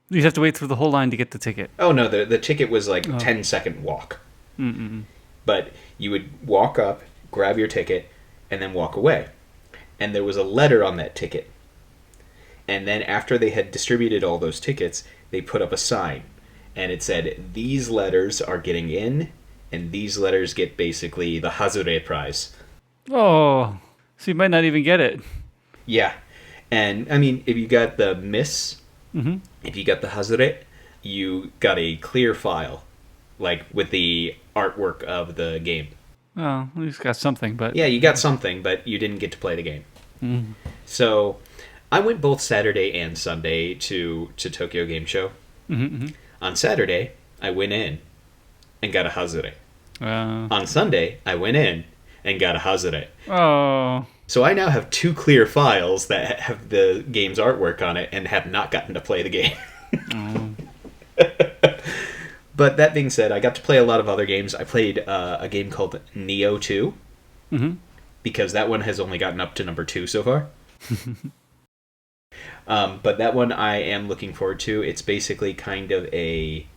You'd have to wait through the whole line to get the ticket. Oh, no, the ticket was like 10-second walk. But you would walk up, grab your ticket, and then walk away. And there was a letter on that ticket. And then after they had distributed all those tickets, they put up a sign. And it said, these letters are getting in, and these letters get basically the Hazure prize. Oh, so you might not even get it. Yeah. And, I mean, if you got the miss, if you got the Hazure, you got a clear file, like with the artwork of the game. Oh, at least got something, but... Yeah, you got something, but you didn't get to play the game. So, I went both Saturday and Sunday to Tokyo Game Show. On Saturday, I went in and got a Hazure. On Sunday, I went in and got a Hazure. Oh. So I now have 2 clear files that have the game's artwork on it and have not gotten to play the game. But that being said, I got to play a lot of other games. I played a game called Neo 2. Because that one has only gotten up to number 2 so far. But that one I am looking forward to. It's basically kind of a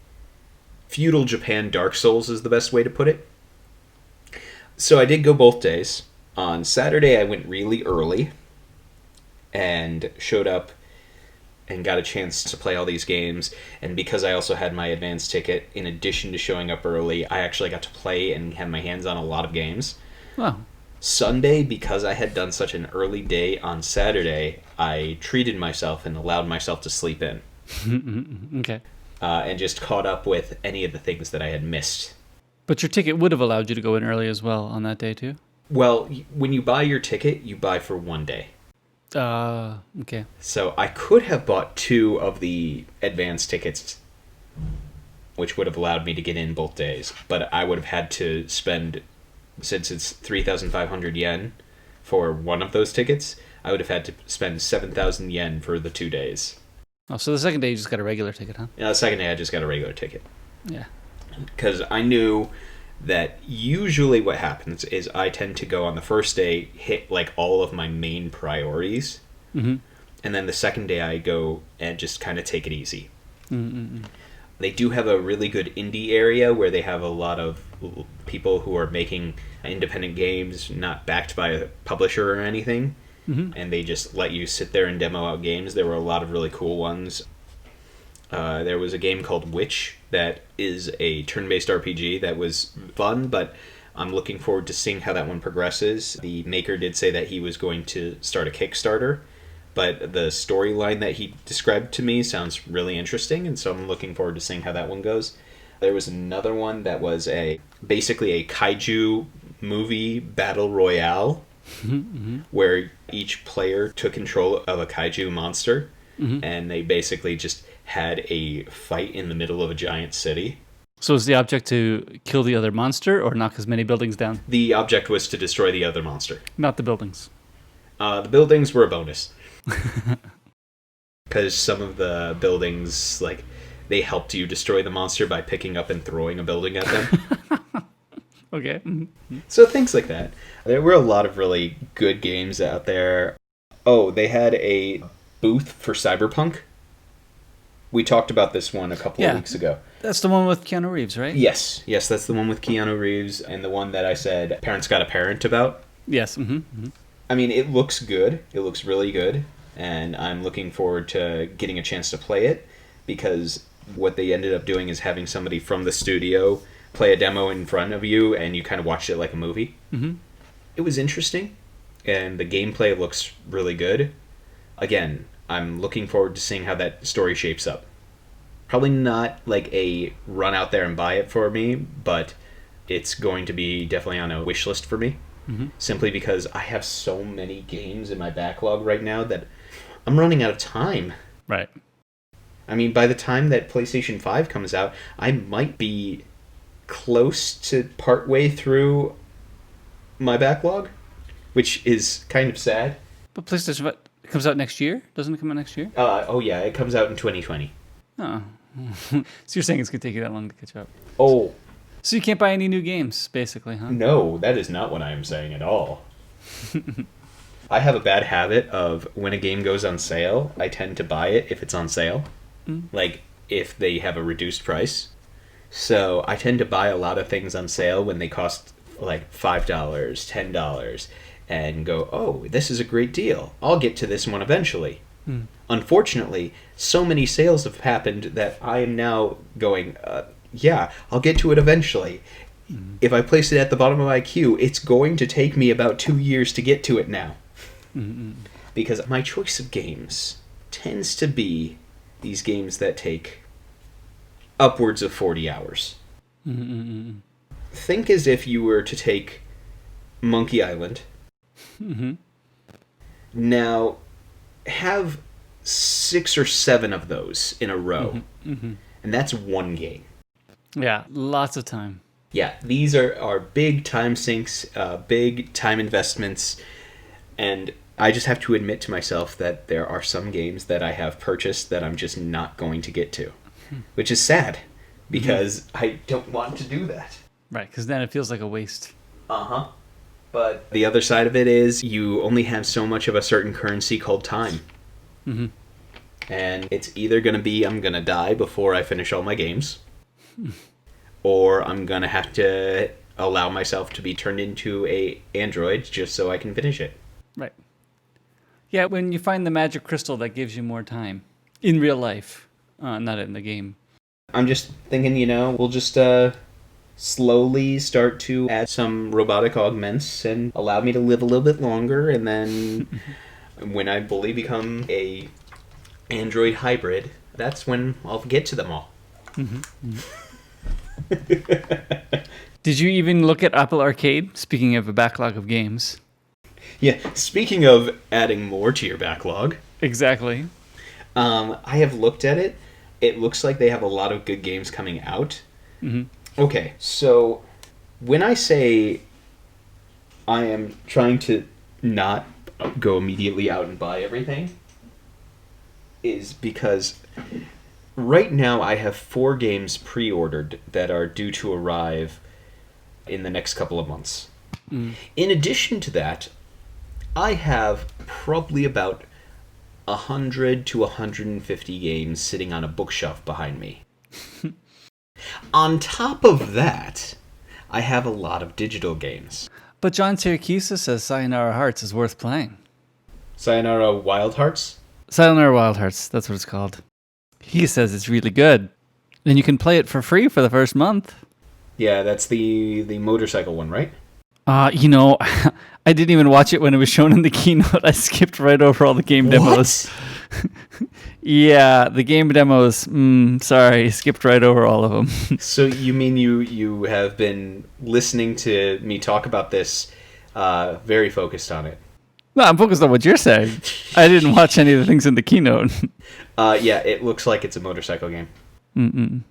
feudal Japan Dark Souls is the best way to put it. So I did go both days. On Saturday, I went really early and showed up and got a chance to play all these games. And because I also had my advance ticket, in addition to showing up early, I actually got to play and have my hands on a lot of games. Wow. Sunday, because I had done such an early day on Saturday, I treated myself and allowed myself to sleep in. Okay. And just caught up with any of the things that I had missed. But your ticket would have allowed you to go in early as well on that day, too? Well, when you buy your ticket, you buy for 1 day. Okay. So I could have bought 2 of the advance tickets, which would have allowed me to get in both days. But I would have had to spend, since it's 3,500 yen for one of those tickets, I would have had to spend 7,000 yen for the 2 days. Oh, so the second day you just got a regular ticket, huh? The second day I just got a regular ticket. Yeah. Because I knew that usually what happens is I tend to go on the first day, hit like all of my main priorities, and then the second day I go and just kind of take it easy. They do have a really good indie area where they have a lot of people who are making independent games, not backed by a publisher or anything, and they just let you sit there and demo out games. There were a lot of really cool ones. There was a game called Witch that is a turn-based RPG that was fun, but I'm looking forward to seeing how that one progresses. The maker did say that he was going to start a Kickstarter, but the storyline that he described to me sounds really interesting, and so I'm looking forward to seeing how that one goes. There was another one that was basically a kaiju movie battle royale, where each player took control of a kaiju monster, and they basically just had a fight in the middle of a giant city. So is the object to kill the other monster or knock as many buildings down? The object was to destroy the other monster. Not the buildings. The buildings were a bonus. Because some of the buildings, like, they helped you destroy the monster by picking up and throwing a building at them. Okay. So things like that. There were a lot of really good games out there. Oh, they had a booth for Cyberpunk. We talked about this one a couple of weeks ago. That's the one with Keanu Reeves, right? Yes, that's the one with Keanu Reeves, and the one that I said Parents Got a Parent about. Yes. I mean, it looks good. It looks really good, and I'm looking forward to getting a chance to play it, because what they ended up doing is having somebody from the studio play a demo in front of you, and you kind of watched it like a movie. It was interesting, and the gameplay looks really good. Again, I'm looking forward to seeing how that story shapes up. Probably not like a run out there and buy it for me, but it's going to be definitely on a wish list for me. Simply because I have so many games in my backlog right now that I'm running out of time. Right. I mean, by the time that PlayStation 5 comes out, I might be close to partway through my backlog, which is kind of sad. But PlayStation 5 comes out next year? Doesn't it come out next year? Oh yeah, it comes out in 2020. Oh. So you're saying it's going to take you that long to catch up? Oh. So you can't buy any new games, basically, huh? No, that is not what I am saying at all. I have a bad habit of when a game goes on sale, I tend to buy it if it's on sale. Like, if they have a reduced price. So I tend to buy a lot of things on sale when they cost like $5, $10, and go, oh, this is a great deal. I'll get to this one eventually. Unfortunately, so many sales have happened that I am now going, yeah, I'll get to it eventually. If I place it at the bottom of my queue, it's going to take me about 2 years to get to it now. Because my choice of games tends to be these games that take upwards of 40 hours. Think as if you were to take Monkey Island. Now, have 6 or 7 of those in a row. And that's one game. Yeah, lots of time. Yeah, these are big time sinks, big time investments, and I just have to admit to myself that there are some games that I have purchased that I'm just not going to get to, which is sad, because I don't want to do that. Right, because then it feels like a waste. But the other side of it is you only have so much of a certain currency called time. And it's either going to be I'm going to die before I finish all my games, or I'm going to have to allow myself to be turned into a android just so I can finish it. Right. Yeah, when you find the magic crystal that gives you more time in real life, not in the game. I'm just thinking, we'll just slowly start to add some robotic augments and allow me to live a little bit longer, and then when I fully become a android hybrid, that's when I'll get to them all. Did you even look at Apple Arcade? Speaking of a backlog of games. Yeah, speaking of adding more to your backlog. Exactly. I have looked at it. It looks like they have a lot of good games coming out. Okay, so when I say I am trying to not go immediately out and buy everything, is because right now I have 4 games pre-ordered that are due to arrive in the next couple of months. In addition to that, I have probably about 100 to 150 games sitting on a bookshelf behind me. On top of that, I have a lot of digital games. But John Syracuse says Sayonara Hearts is worth playing. Sayonara Wild Hearts? Sayonara Wild Hearts, that's what it's called. He says it's really good. And you can play it for free for the first month. Yeah, that's the motorcycle one, right? You know, I didn't even watch it when it was shown in the keynote. I skipped right over all the game demos. What? Yeah, the game demos. Sorry, skipped right over all of them. So you mean you have been listening to me talk about this, very focused on it? No, I'm focused on what you're saying. I didn't watch any of the things in the keynote. Yeah, it looks like it's a motorcycle game.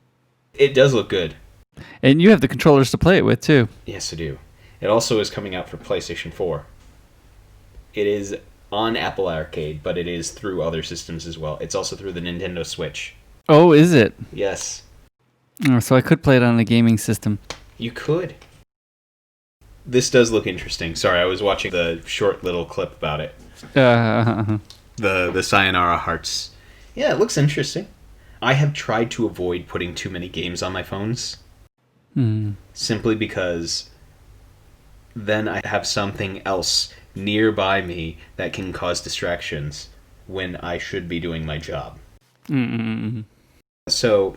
It does look good. And you have the controllers to play it with, too. Yes, I do. It also is coming out for PlayStation 4. It is on Apple Arcade, but it is through other systems as well. It's also through the Nintendo Switch. Oh, is it? Yes. Oh, so I could play it on a gaming system. You could. This does look interesting. Sorry, I was watching the short little clip about it. The Sayonara Hearts. Yeah, it looks interesting. I have tried to avoid putting too many games on my phones. Simply because then I have something else nearby me that can cause distractions when I should be doing my job. So,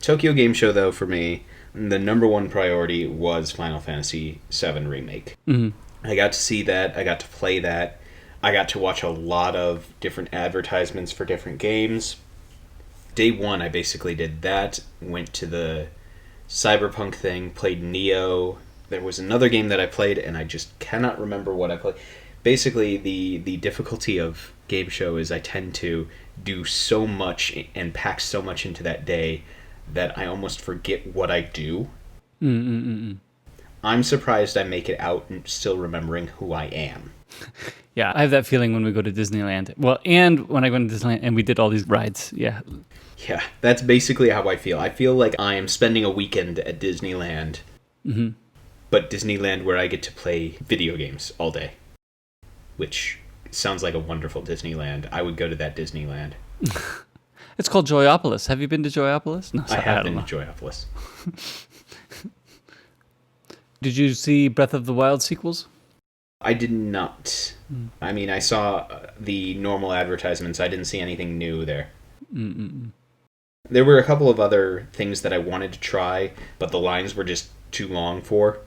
Tokyo Game Show, though, for me, the number one priority was Final Fantasy VII Remake. I got to see that. I got to play that. I got to watch a lot of different advertisements for different games. Day one, I basically did that. Went to the Cyberpunk thing, played Neo. There was another game that I played, and I just cannot remember what I played. Basically, the difficulty of Game Show is I tend to do so much and pack so much into that day that I almost forget what I do. I'm surprised I make it out and still remembering who I am. Yeah, I have that feeling when we go to Disneyland. Well, and when I go to Disneyland and we did all these rides. Yeah. Yeah, that's basically how I feel. I feel like I am spending a weekend at Disneyland. But Disneyland where I get to play video games all day. Which sounds like a wonderful Disneyland. I would go to that Disneyland. It's called Joyopolis. Have you been to Joyopolis? No, I have been know. to Joyopolis. Did you see Breath of the Wild sequels? I did not. I mean, I saw the normal advertisements. I didn't see anything new there. There were a couple of other things that I wanted to try, but the lines were just too long for.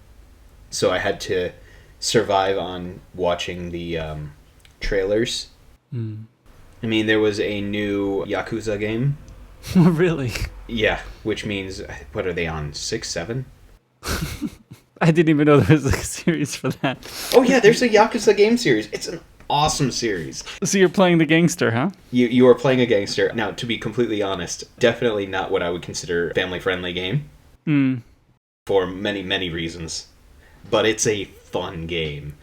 So I had to survive on watching the trailers. I mean, there was a new Yakuza game. Really? Yeah, which means, what are they on, 6, 7? I didn't even know there was a series for that. Oh yeah, there's a Yakuza game series. It's an awesome series. So you're playing the gangster, huh? You are playing a gangster. Now, to be completely honest, definitely not what I would consider a family-friendly game. For many, many reasons. But it's a fun game.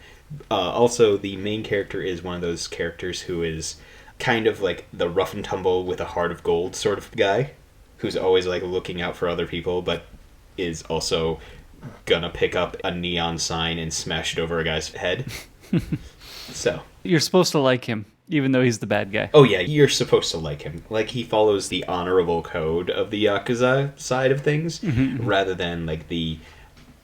Also, the main character is one of those characters who is kind of like the rough and tumble with a heart of gold sort of guy, who's always like looking out for other people, but is also gonna pick up a neon sign and smash it over a guy's head. So you're supposed to like him, even though he's the bad guy. Oh yeah, you're supposed to like him. Like, he follows the honorable code of the Yakuza side of things, rather than like the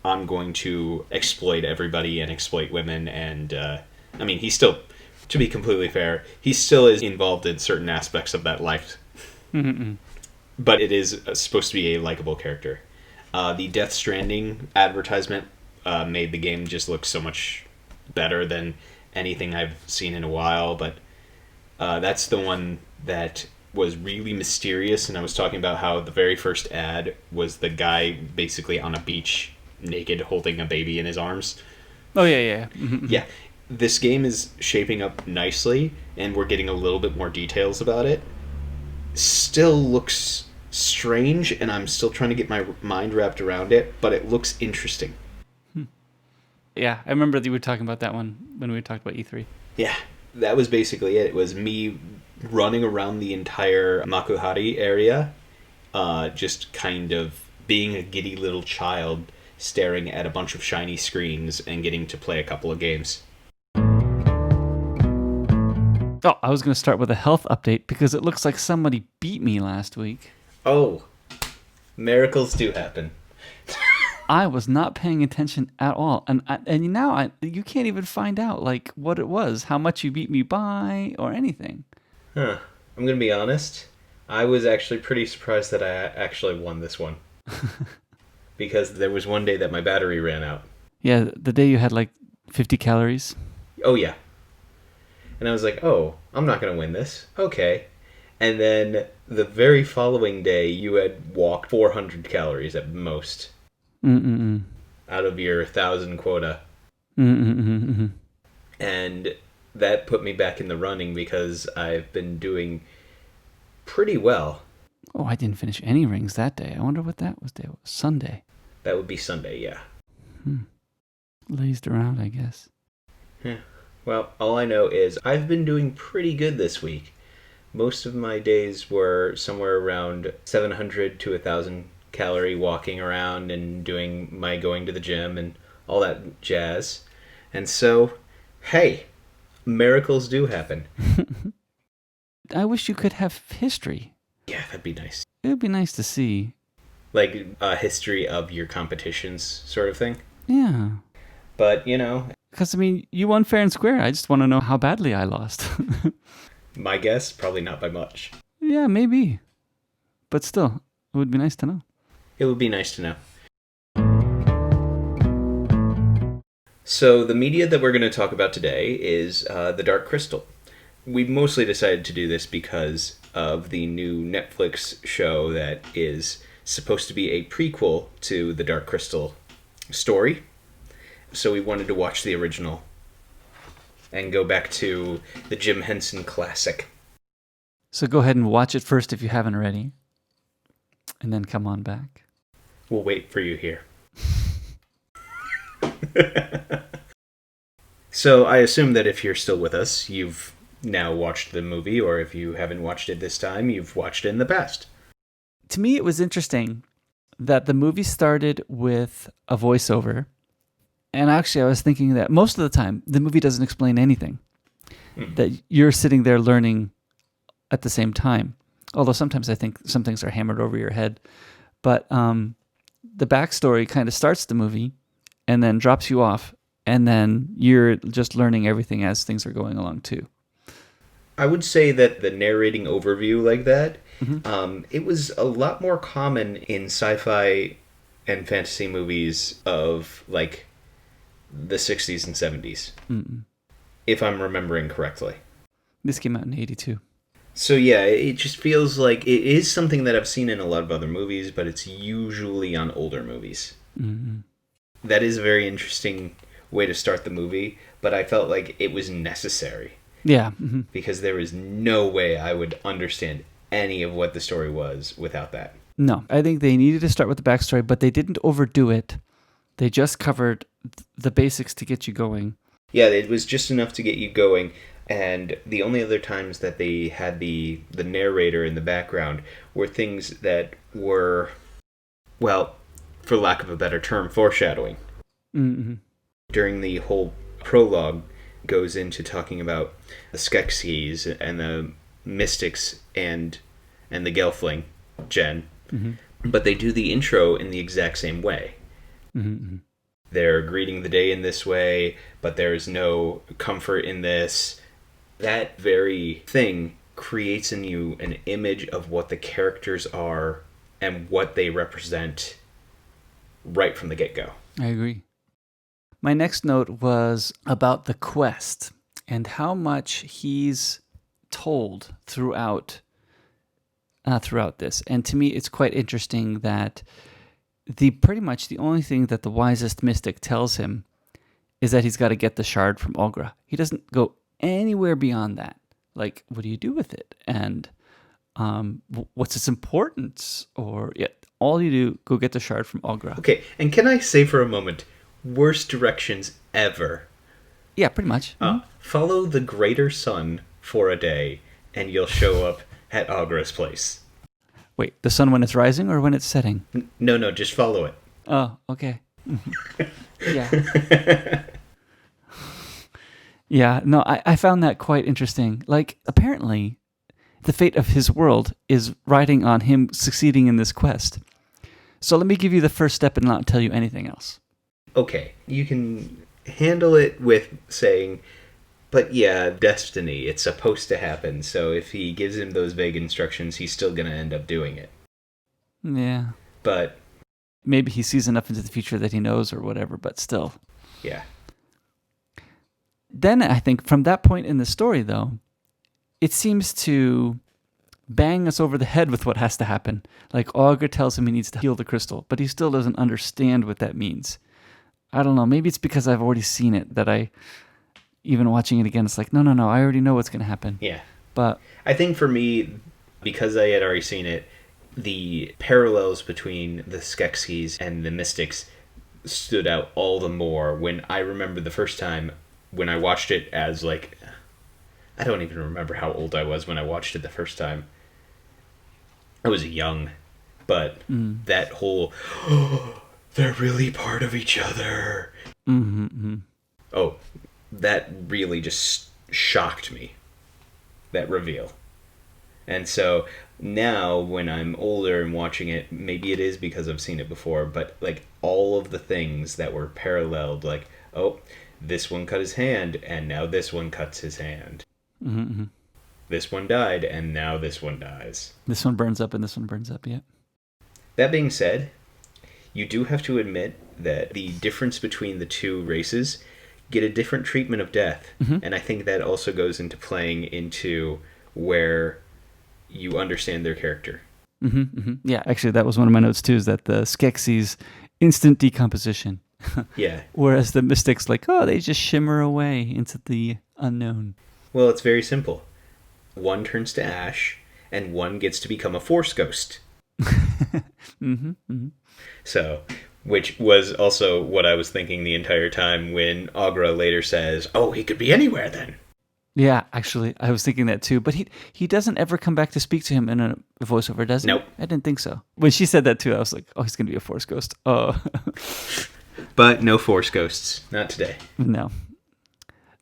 I'm going to exploit everybody and exploit women. And I mean, he's still, to be completely fair, he still is involved in certain aspects of that life. But it is supposed to be a likable character. The Death Stranding advertisement made the game just look so much better than anything I've seen in a while, but that's the one that was really mysterious, and I was talking about how the very first ad was the guy basically on a beach, naked, holding a baby in his arms. Oh, yeah. Yeah. This game is shaping up nicely, and we're getting a little bit more details about it. Still looks strange, and I'm still trying to get my mind wrapped around it, but it looks interesting. Yeah, I remember that you were talking about that one when we talked about E3. Yeah, that was basically it. It was me running around the entire Makuhari area, just kind of being a giddy little child, staring at a bunch of shiny screens and getting to play a couple of games. Oh, I was going to start with a health update because it looks like somebody beat me last week. Oh, miracles do happen. I was not paying attention at all, and now you can't even find out like what it was, how much you beat me by, or anything. Huh. I'm gonna be honest. I was actually pretty surprised that I actually won this one, because there was one day that my battery ran out. Yeah, the day you had like 50 calories. Oh, yeah. And I was like, oh, I'm not going to win this. Okay. And then the very following day, you had walked 400 calories at most Mm-mm-mm. out of your 1,000 quota. Mm-mm-mm-mm. And that put me back in the running because I've been doing pretty well. Oh, I didn't finish any rings that day. I wonder what that was. Day was Sunday. That would be Sunday, yeah. Lazed around, I guess. Well, all I know is I've been doing pretty good this week. Most of my days were somewhere around 700 to 1,000 calorie walking around and doing my going to the gym and all that jazz. And so, hey, miracles do happen. I wish you could have history. Yeah, that'd be nice. It would be nice to see. Like a history of your competitions sort of thing. Yeah. But, you know, Because, I mean, you won fair and square. I just want to know how badly I lost. my guess, probably not by much. Yeah, maybe. But still, it would be nice to know. It would be nice to know. So the media that we're going to talk about today is The Dark Crystal. We mostly decided to do this because of the new Netflix show that is supposed to be a prequel to the Dark Crystal story. So we wanted to watch the original and go back to the Jim Henson classic. So go ahead and watch it first if you haven't already. And then come on back. We'll wait for you here. So I assume that if you're still with us, you've now watched the movie, or if you haven't watched it this time, you've watched it in the past. To me, it was interesting that the movie started with a voiceover. And actually, I was thinking that most of the time, the movie doesn't explain anything. That you're sitting there learning at the same time. Although sometimes I think some things are hammered over your head. But the backstory kind of starts the movie and then drops you off. And then you're just learning everything as things are going along, too. I would say that the narrating overview like that, it was a lot more common in sci-fi and fantasy movies of, like, the 60s and 70s. If I'm remembering correctly. This came out in 82. So yeah, it just feels like it is something that I've seen in a lot of other movies, but it's usually on older movies. That is a very interesting way to start the movie, but I felt like it was necessary. Yeah. Because there is no way I would understand any of what the story was without that. No, I think they needed to start with the backstory, but they didn't overdo it. They just covered the basics to get you going. Yeah, it was just enough to get you going. And the only other times that they had the narrator in the background were things that were, well, for lack of a better term, foreshadowing. During the whole prologue goes into talking about the Skeksis and the Mystics and the Gelfling, Jen. But they do the intro in the exact same way. They're greeting the day in this way, but there is no comfort in this. That very thing creates in you an image of what the characters are and what they represent right from the get-go. I agree. My next note was about the quest and how much he's told throughout this. And to me, it's quite interesting that pretty much the only thing that the wisest mystic tells him is that he's got to get the shard from Ogra. He doesn't go anywhere beyond that. Like, what do you do with it? And what's its importance? Or, yeah, all you do, go get the shard from Ogra. Okay, and can I say for a moment, worst directions ever. Yeah, pretty much. Follow the greater sun for a day, and you'll show up at Ogra's place. Wait, the sun when it's rising or when it's setting? No, just follow it. Oh, okay. Yeah. Yeah, no, I found that quite interesting. Like, apparently, the fate of his world is riding on him succeeding in this quest. So let me give you the first step and not tell you anything else. Okay, you can handle it with saying, but yeah, destiny, it's supposed to happen, so if he gives him those vague instructions, he's still going to end up doing it. Yeah. But Maybe he sees enough into the future that he knows or whatever, but still. Yeah. Then I think from that point in the story, though, it seems to bang us over the head with what has to happen. Like Augur tells him he needs to heal the crystal, but he still doesn't understand what that means. I don't know. Maybe it's because I've already seen it that even watching it again, it's like, no, I already know what's going to happen. Yeah. But I think for me, because I had already seen it, the parallels between the Skeksis and the Mystics stood out all the more when I remember the first time when I watched it as like, I don't even remember how old I was when I watched it the first time. I was young, but that whole, oh, they're really part of each other. Oh, that really just shocked me, that reveal. And so now when I'm older and watching it, maybe it is because I've seen it before, but like all of the things that were paralleled, like, oh, this one cut his hand and now this one cuts his hand. This one died and now this one dies. This one burns up and this one burns up, yeah. That being said, you do have to admit that the difference between the two races get a different treatment of death. And I think that also goes into playing into where you understand their character. Yeah, actually, that was one of my notes too, is that the Skeksis instant decomposition. Yeah. Whereas the Mystics, like, oh, they just shimmer away into the unknown. Well, it's very simple. One turns to ash, and one gets to become a force ghost. So, which was also what I was thinking the entire time when Agra later says, oh, he could be anywhere then. Yeah, actually, I was thinking that too. But he doesn't ever come back to speak to him in a voiceover, does he? Nope. I didn't think so. When she said that too, I was like, oh, he's going to be a force ghost. Oh. But no force ghosts. Not today. No.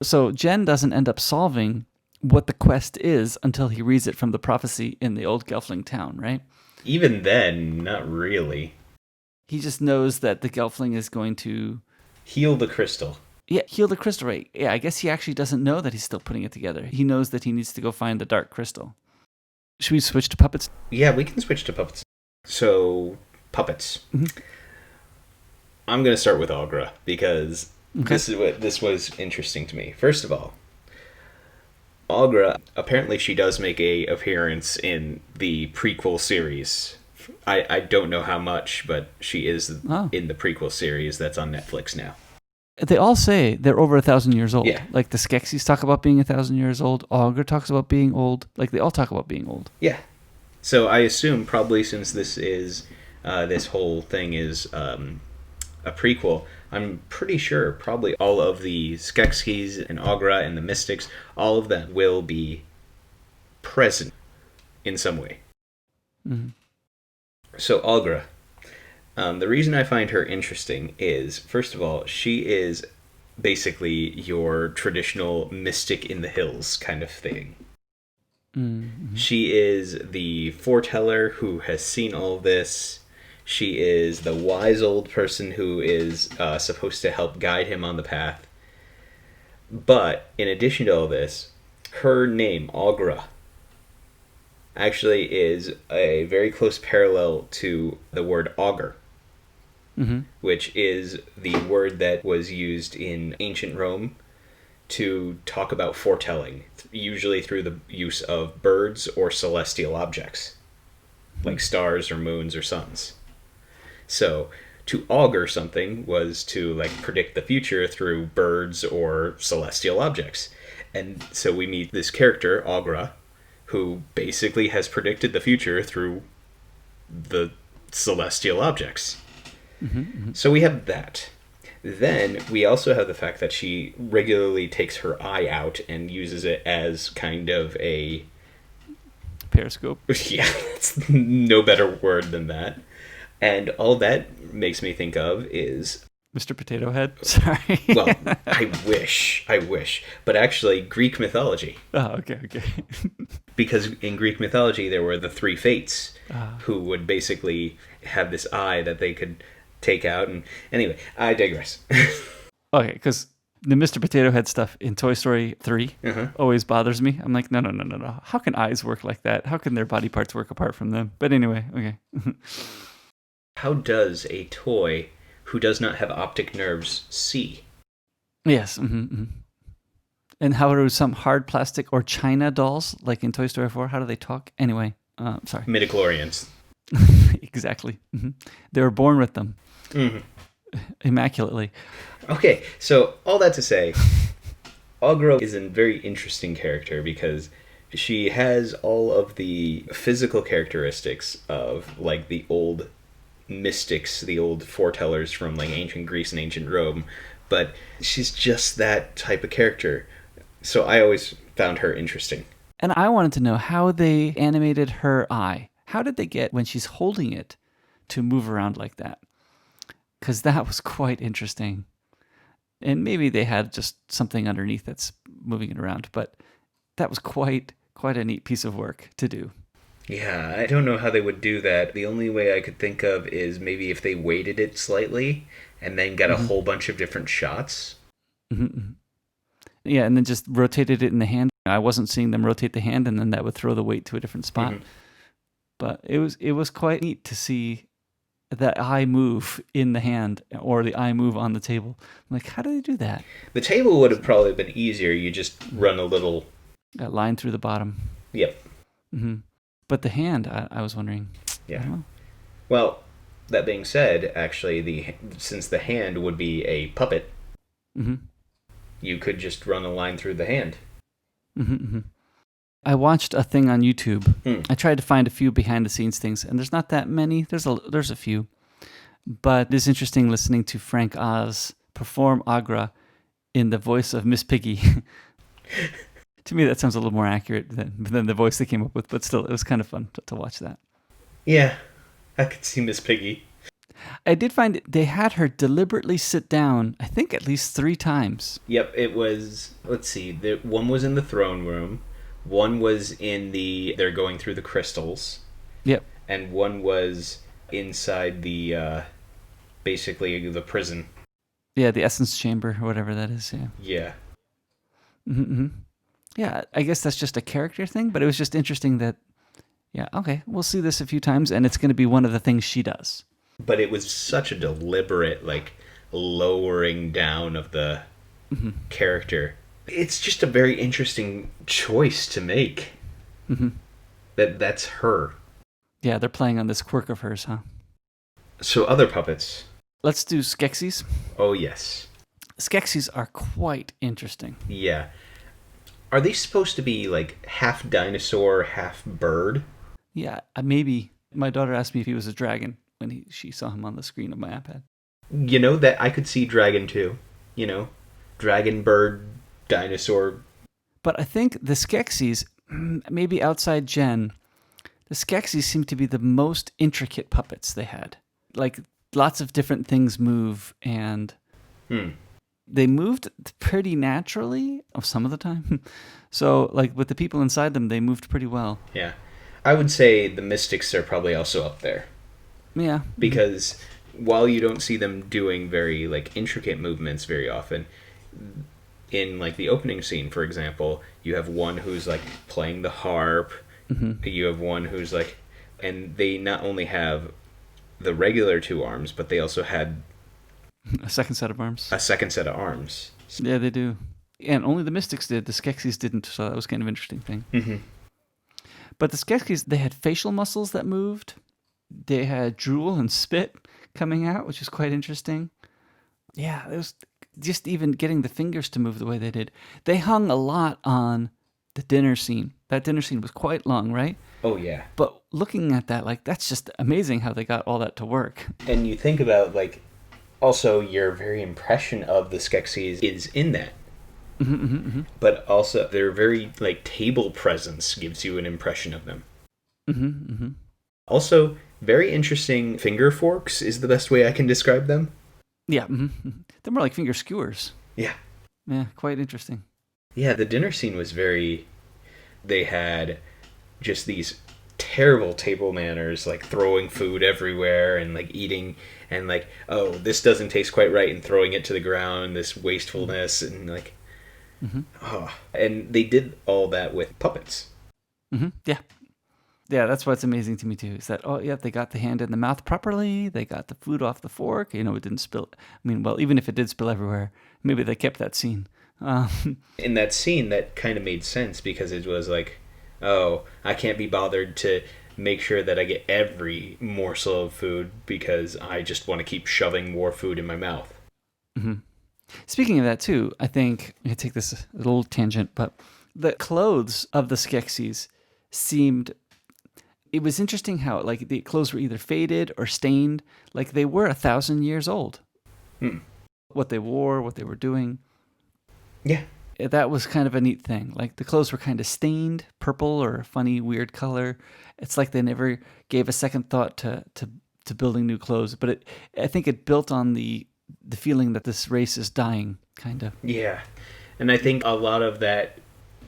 So Jen doesn't end up solving what the quest is until he reads it from the prophecy in the old Gelfling town, right? Even then, not really. He just knows that the Gelfling is going to Heal the crystal. Yeah, heal the crystal, right? Yeah, I guess he actually doesn't know that he's still putting it together. He knows that he needs to go find the dark crystal. Should we switch to puppets? Yeah, we can switch to puppets. So, puppets. I'm going to start with Agra, because this was interesting to me. First of all, Agra, apparently she does make a appearance in the prequel series. I don't know how much, but she is in the prequel series that's on Netflix now. They all say they're over 1,000 years old. Yeah. Like the Skeksis talk about being 1,000 years old. Augur talks about being old. Like they all talk about being old. Yeah. So I assume probably since this is this whole thing is a prequel, I'm pretty sure probably all of the Skeksis and Agra and the Mystics, all of them will be present in some way. So Agra. The reason I find her interesting is, first of all, she is basically your traditional mystic in the hills kind of thing. She is the foreteller who has seen all of this. She is the wise old person who is supposed to help guide him on the path. But in addition to all this, her name, Agra, actually is a very close parallel to the word augur. Which is the word that was used in ancient Rome to talk about foretelling, usually through the use of birds or celestial objects, like stars or moons or suns. So, to augur something was to like predict the future through birds or celestial objects. And so we meet this character, Agra, who basically has predicted the future through the celestial objects. So we have that. Then we also have the fact that she regularly takes her eye out and uses it as kind of a periscope. Yeah, that's no better word than that. And all that makes me think of is Mr. Potato Head. Sorry. Well, I wish. But actually, Greek mythology. Oh, okay. Because in Greek mythology, there were the three fates who would basically have this eye that they could take out. And anyway, I digress. Okay, because the Mr. Potato Head stuff in Toy Story 3 always bothers me. I'm like, no. How can eyes work like that? How can their body parts work apart from them? But anyway, okay. How does a toy who does not have optic nerves see? Yes. And how do some hard plastic or China dolls, like in Toy Story 4, how do they talk? Anyway, sorry. Midichlorians. Exactly. They were born with them Hmm. immaculately. Okay, so all that to say, Augra is a very interesting character because she has all of the physical characteristics of like the old mystics, the old foretellers from like ancient Greece and ancient Rome, but she's just that type of character. So I always found her interesting. And I wanted to know how they animated her eye. How did they get, when she's holding it, to move around like that? Because that was quite interesting. And maybe they had just something underneath that's moving it around, but that was quite a neat piece of work to do. Yeah, I don't know how they would do that. The only way I could think of is maybe if they weighted it slightly and then got a Mm-hmm. whole bunch of different shots. Mm-hmm. Yeah, and then just rotated it in the hand. I wasn't seeing them rotate the hand, and then that would throw the weight to a different spot. Mm-hmm. But it was quite neat to see that eye move in the hand or the eye move on the table. I'm like, how do they do that? The table would have probably been easier. You just run a little. That line through the bottom. Yep. Hmm. But the hand, I was wondering. I Yeah. don't know. Well, that being said, actually, since the hand would be a puppet, Hmm. you could just run a line through the hand. Hmm. I watched a thing on YouTube. Hmm. I tried to find a few behind the scenes things, and there's not that many. There's a few, but it's interesting listening to Frank Oz perform Agra in the voice of Miss Piggy. To me, that sounds a little more accurate than the voice they came up with, but still, it was kind of fun to watch that. Yeah, I could see Miss Piggy. I did find they had her deliberately sit down, I think at least 3 times. Yep, it was. Let's see. One was in the throne room. One was in the. They're going through the crystals. Yep. And one was inside the. Basically the prison. Yeah, the essence chamber or whatever that is. Yeah. Yeah. Mm-hmm. Yeah, I guess that's just a character thing, but it was just interesting that. Yeah. Okay, we'll see this a few times, and it's going to be one of the things she does. But it was such a deliberate, like, lowering down of the character. It's just a very interesting choice to make. Mm-hmm. That's her. Yeah, they're playing on this quirk of hers, huh? So other puppets. Let's do Skeksis. Oh, yes. Skeksis are quite interesting. Yeah. Are they supposed to be, like, half dinosaur, half bird? Yeah, maybe. My daughter asked me if he was a dragon when she saw him on the screen of my iPad. You know, that I could see dragon, too. You know? Dragon, bird, dinosaur. But I think the Skeksis, maybe outside Jen, the Skeksis seem to be the most intricate puppets they had. Like, lots of different things move, and they moved pretty naturally some of the time. So, like, with the people inside them, they moved pretty well. Yeah. I would say the mystics are probably also up there. Yeah. Because while you don't see them doing very, like, intricate movements very often, in, like, the opening scene, for example, you have one who's, like, playing the harp, you have one who's, like, and they not only have the regular 2 arms, but they also had A second set of arms. a second set of arms. Yeah, they do. And only the Mystics did. The Skeksis didn't, so that was kind of an interesting thing. Mm-hmm. But the Skeksis, they had facial muscles that moved. They had drool and spit coming out, which is quite interesting. Yeah, it was just even getting the fingers to move the way they did. They hung a lot on the dinner scene. That dinner scene was quite long, right? Oh, yeah. But looking at that, like, that's just amazing how they got all that to work. And you think about, like, also your very impression of the Skeksis is in that. But also their very, like, table presence gives you an impression of them. Also, very interesting finger forks is the best way I can describe them. Yeah, they're more like finger skewers. Yeah. Yeah, quite interesting. Yeah, the dinner scene was very... They had just these terrible table manners, like throwing food everywhere and, like, eating and, like, oh, this doesn't taste quite right, and throwing it to the ground, this wastefulness, and, like... Oh. And they did all that with puppets. Yeah. Yeah, that's what's amazing to me too. Is that oh yeah, they got the hand in the mouth properly. They got the food off the fork. You know, it didn't spill. I mean, well, even if it did spill everywhere, maybe they kept that scene. In that scene, that kind of made sense because it was like, oh, I can't be bothered to make sure that I get every morsel of food because I just want to keep shoving more food in my mouth. Speaking of that too, I think I take this a little tangent, but the clothes of the Skeksis seemed. It was interesting how like the clothes were either faded or stained, like they were 1,000 years old. Hmm. What they wore, what they were doing. Yeah. That was kind of a neat thing. Like the clothes were kind of stained purple or a funny weird color. It's like they never gave a second thought to building new clothes, but I think it built on the feeling that this race is dying, kind of. Yeah. And I think a lot of that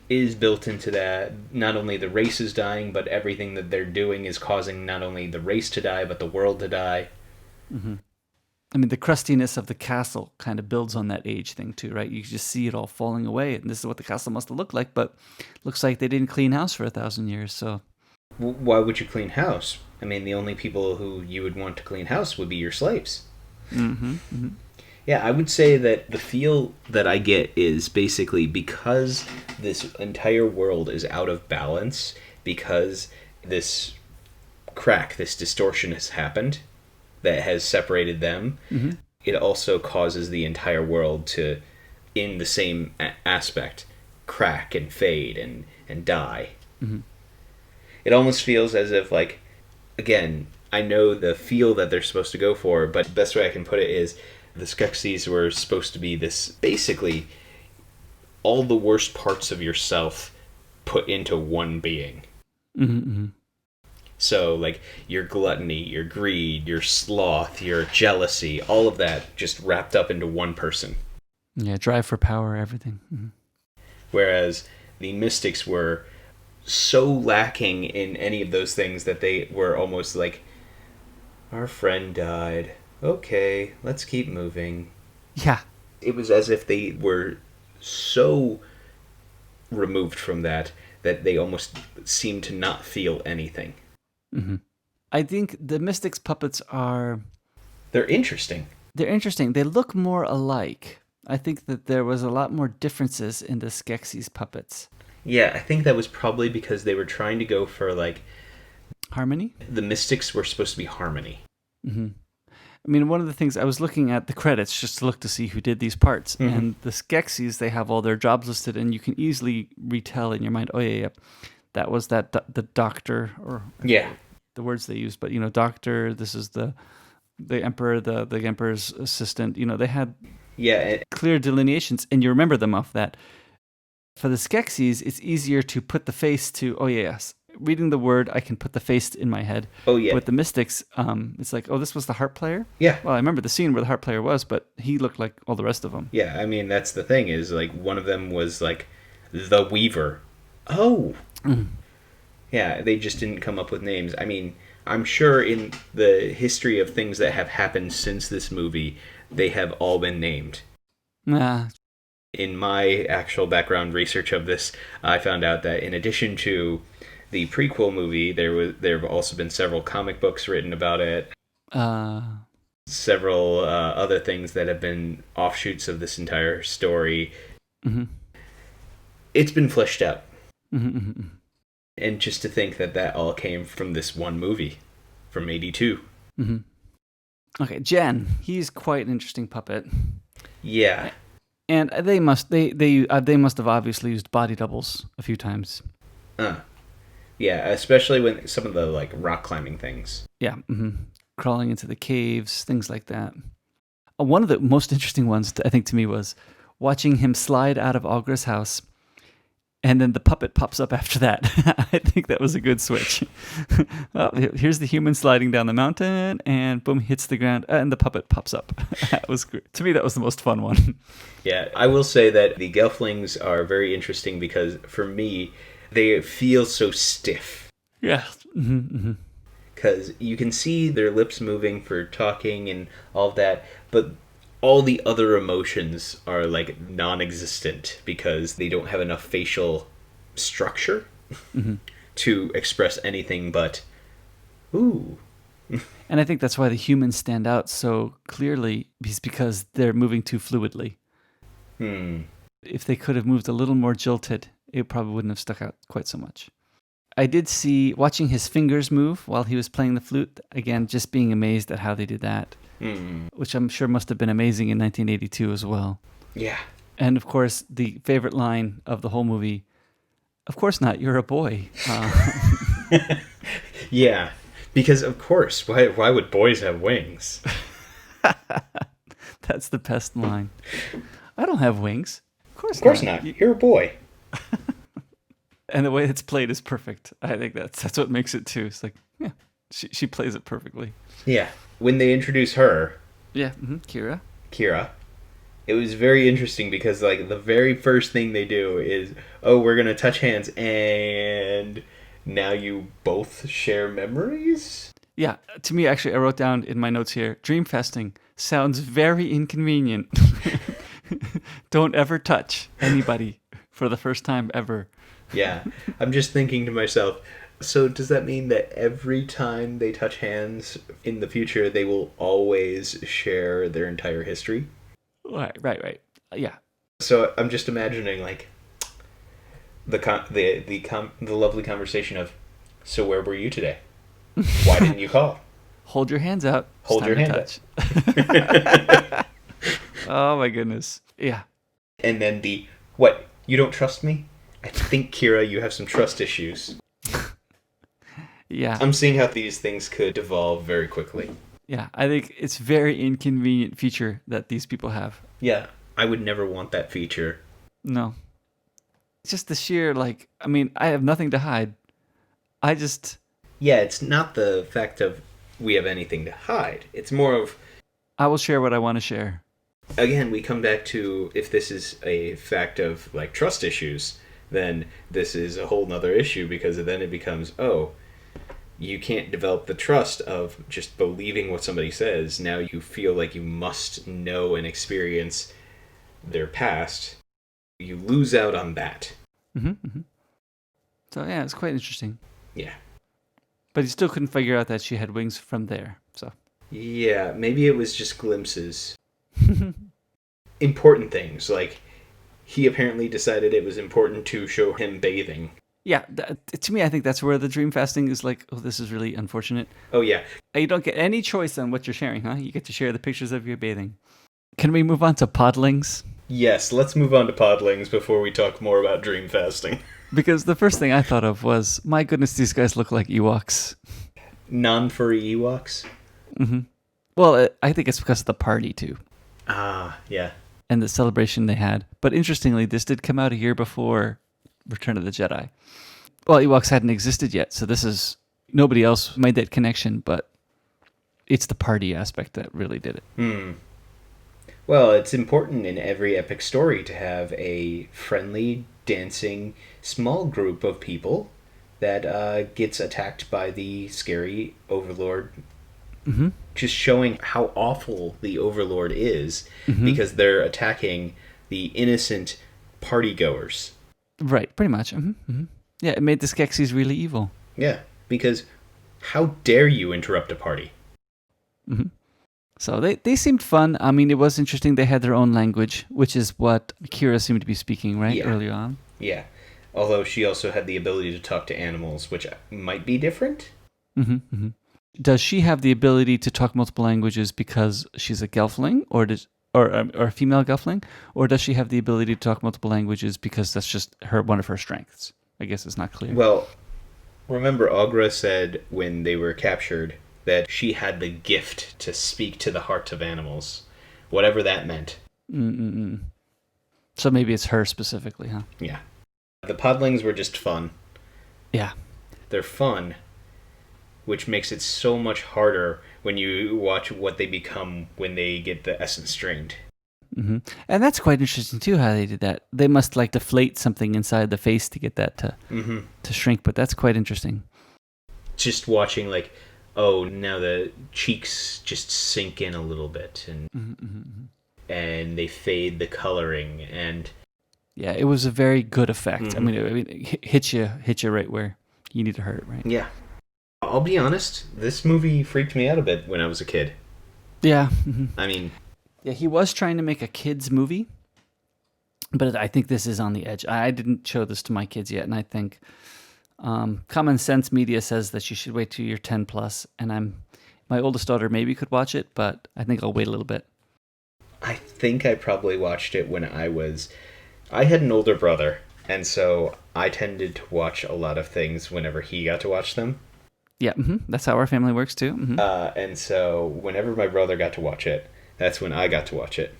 is built into that. Not only the race is dying, but everything that they're doing is causing not only the race to die, but the world to die. Mm-hmm. I mean, the crustiness of the castle kind of builds on that age thing too, right? You just see it all falling away, and this is what the castle must have looked like. But looks like they didn't clean house for 1,000 years. So Why would you clean house? I mean, the only people who you would want to clean house would be your slaves. mm-hmm, mm-hmm. Yeah, I would say that the feel that I get is basically because this entire world is out of balance, because this crack, this distortion has happened that has separated them, Mm-hmm. it also causes the entire world to, in the same aspect, crack and fade and die. Mm-hmm. It almost feels as if, like, again, I know the feel that they're supposed to go for, but the best way I can put it is the Skeksis were supposed to be this, basically, all the worst parts of yourself put into one being. Mm-hmm, mm-hmm. So, like, your gluttony, your greed, your sloth, your jealousy, all of that just wrapped up into one person. Yeah, drive for power, everything. Mm-hmm. Whereas the mystics were so lacking in any of those things that they were almost like, our friend died. Okay, let's keep moving. Yeah. It was as if they were so removed from that they almost seemed to not feel anything. Mm-hmm. I think the Mystics puppets They're interesting. they're interesting. They look more alike. I think that there was a lot more differences in the Skeksis puppets. Yeah, I think that was probably because they were trying to go for, like, Harmony? the mystics were supposed to be harmony. Mm-hmm. I mean, one of the things I was looking at the credits just to look to see who did these parts, Mm-hmm. and the Skeksis, they have all their jobs listed, and you can easily retell in your mind, oh yeah, that was the doctor, or Yeah. the words they used, but doctor. This is the emperor, the emperor's assistant. They had Yeah, clear delineations, and you remember them off that. For the Skeksis, it's easier to put the face to, oh yes, reading the word, I can put the face in my head. oh yeah. With the Mystics, it's like, oh, this was the harp player? Yeah. Well, I remember the scene where the harp player was, but he looked like all the rest of them. Yeah, I mean, that's the thing, is, like, one of them was, like, the Weaver. Oh! Yeah, they just didn't come up with names. I mean, I'm sure in the history of things that have happened since this movie, they have all been named. In my actual background research of this, I found out that in addition to the prequel movie, there have also been several comic books written about it. Several other things that have been offshoots of this entire story. Mm-hmm. It's been fleshed out. Mm-hmm, mm-hmm. And just to think that all came from this one movie from '82. Mm-hmm. Okay, Jen, he's quite an interesting puppet. Yeah. And they must have obviously used body doubles a few times. Yeah, especially when some of the, like, rock climbing things. Yeah, mm-hmm. Crawling into the caves, things like that. One of the most interesting ones, I think, to me was watching him slide out of Augra's house, and then the puppet pops up after that. I think that was a good switch. Well, here's the human sliding down the mountain, and boom, hits the ground, and the puppet pops up. That was great. To me, that was the most fun one. Yeah, I will say that the Gelflings are very interesting because, for me, they feel so stiff. Yeah. Mm-hmm, mm-hmm. Because you can see their lips moving for talking and all of that, but all the other emotions are, like, non-existent because they don't have enough facial structure Mm-hmm. to express anything but, ooh. And I think that's why the humans stand out so clearly, is because they're moving too fluidly. If they could have moved a little more jilted, it probably wouldn't have stuck out quite so much. I did see, watching his fingers move while he was playing the flute, again, just being amazed at how they did that, which I'm sure must have been amazing in 1982 as well. Yeah. And of course, the favorite line of the whole movie, of course not, you're a boy. Yeah. Because, of course, why would boys have wings? That's the best line. I don't have wings. Of course not. You're a boy. And the way it's played is perfect. I think that's what makes it too. It's like, yeah, she plays it perfectly. Yeah. When they introduce her, Yeah, Kira, it was very interesting because, like, the very first thing they do is, oh, we're going to touch hands, and now you both share memories? Yeah, to me, actually, I wrote down in my notes here, dream festing sounds very inconvenient. Don't ever touch anybody for the first time ever. Yeah. I'm just thinking to myself, so does that mean that every time they touch hands in the future, they will always share their entire history? Right. Yeah. So I'm just imagining, like, the lovely conversation of, so where were you today? Why didn't you call? Hold your hands out. Hold your hand touch. Up. Oh my goodness. Yeah. And then what? You don't trust me? I think, Kira, you have some trust issues. Yeah. I'm seeing how these things could evolve very quickly. Yeah, I think it's very inconvenient feature that these people have. Yeah, I would never want that feature. No. It's just the sheer, like, I mean, I have nothing to hide. Yeah, it's not the fact of we have anything to hide. It's more of, I will share what I want to share. Again, we come back to, if this is a fact of, like, trust issues, then this is a whole nother issue, because then it becomes, oh, you can't develop the trust of just believing what somebody says. Now you feel like you must know and experience their past. You lose out on that. So yeah, it's quite interesting. Yeah. But he still couldn't figure out that she had wings from there. So Yeah, maybe it was just glimpses. Important things, like he apparently decided it was important to show him bathing. Yeah, to me, I think that's where the dream fasting is like, oh, this is really unfortunate. Oh, yeah. You don't get any choice on what you're sharing, huh? You get to share the pictures of your bathing. Can we move on to podlings? Yes, let's move on to podlings before we talk more about dream fasting. Because the first thing I thought of was, my goodness, these guys look like Ewoks. Non-furry Ewoks? Well, I think it's because of the party, too. Ah, yeah. And the celebration they had. But interestingly, this did come out a year before Return of the Jedi. Well, Ewoks hadn't existed yet, so this is... Nobody else made that connection, but it's the party aspect that really did it. Well, it's important in every epic story to have a friendly, dancing, small group of people that gets attacked by the scary Overlord. Just showing how awful the Overlord is, because they're attacking the innocent partygoers. Right, pretty much. Yeah, it made the Skeksis really evil. Yeah, because how dare you interrupt a party? So they seemed fun. I mean, it was interesting. They had their own language, which is what Kira seemed to be speaking, right, early on. Yeah, although she also had the ability to talk to animals, which might be different. Does she have the ability to talk multiple languages because she's a Gelfling, or a female Gelfling, or does she have the ability to talk multiple languages because that's just one of her strengths? I guess it's not clear. Well, remember Aughra said when they were captured that she had the gift to speak to the heart of animals, whatever that meant. So maybe it's her specifically, huh? Yeah. The podlings were just fun. Yeah. They're fun, which makes it so much harder when you watch what they become when they get the essence drained. And that's quite interesting too, how they did that. They must like deflate something inside the face to get that to shrink, but that's quite interesting. Just watching, like, oh, now the cheeks just sink in a little bit, and they fade the coloring, and yeah, it was a very good effect. I mean, it hit you right where You need to hurt it, right? Yeah. I'll be honest, this movie freaked me out a bit when I was a kid. Yeah. I mean, Yeah, he was trying to make a kids movie, but I think this is on the edge. I didn't show this to my kids yet, and I think Common Sense Media says that you should wait till you're 10 plus, and my oldest daughter maybe could watch it, but I think I'll wait a little bit. I think I probably watched it when I had an older brother, and so I tended to watch a lot of things whenever he got to watch them. Yeah, that's how our family works too. And so whenever my brother got to watch it, that's when I got to watch it.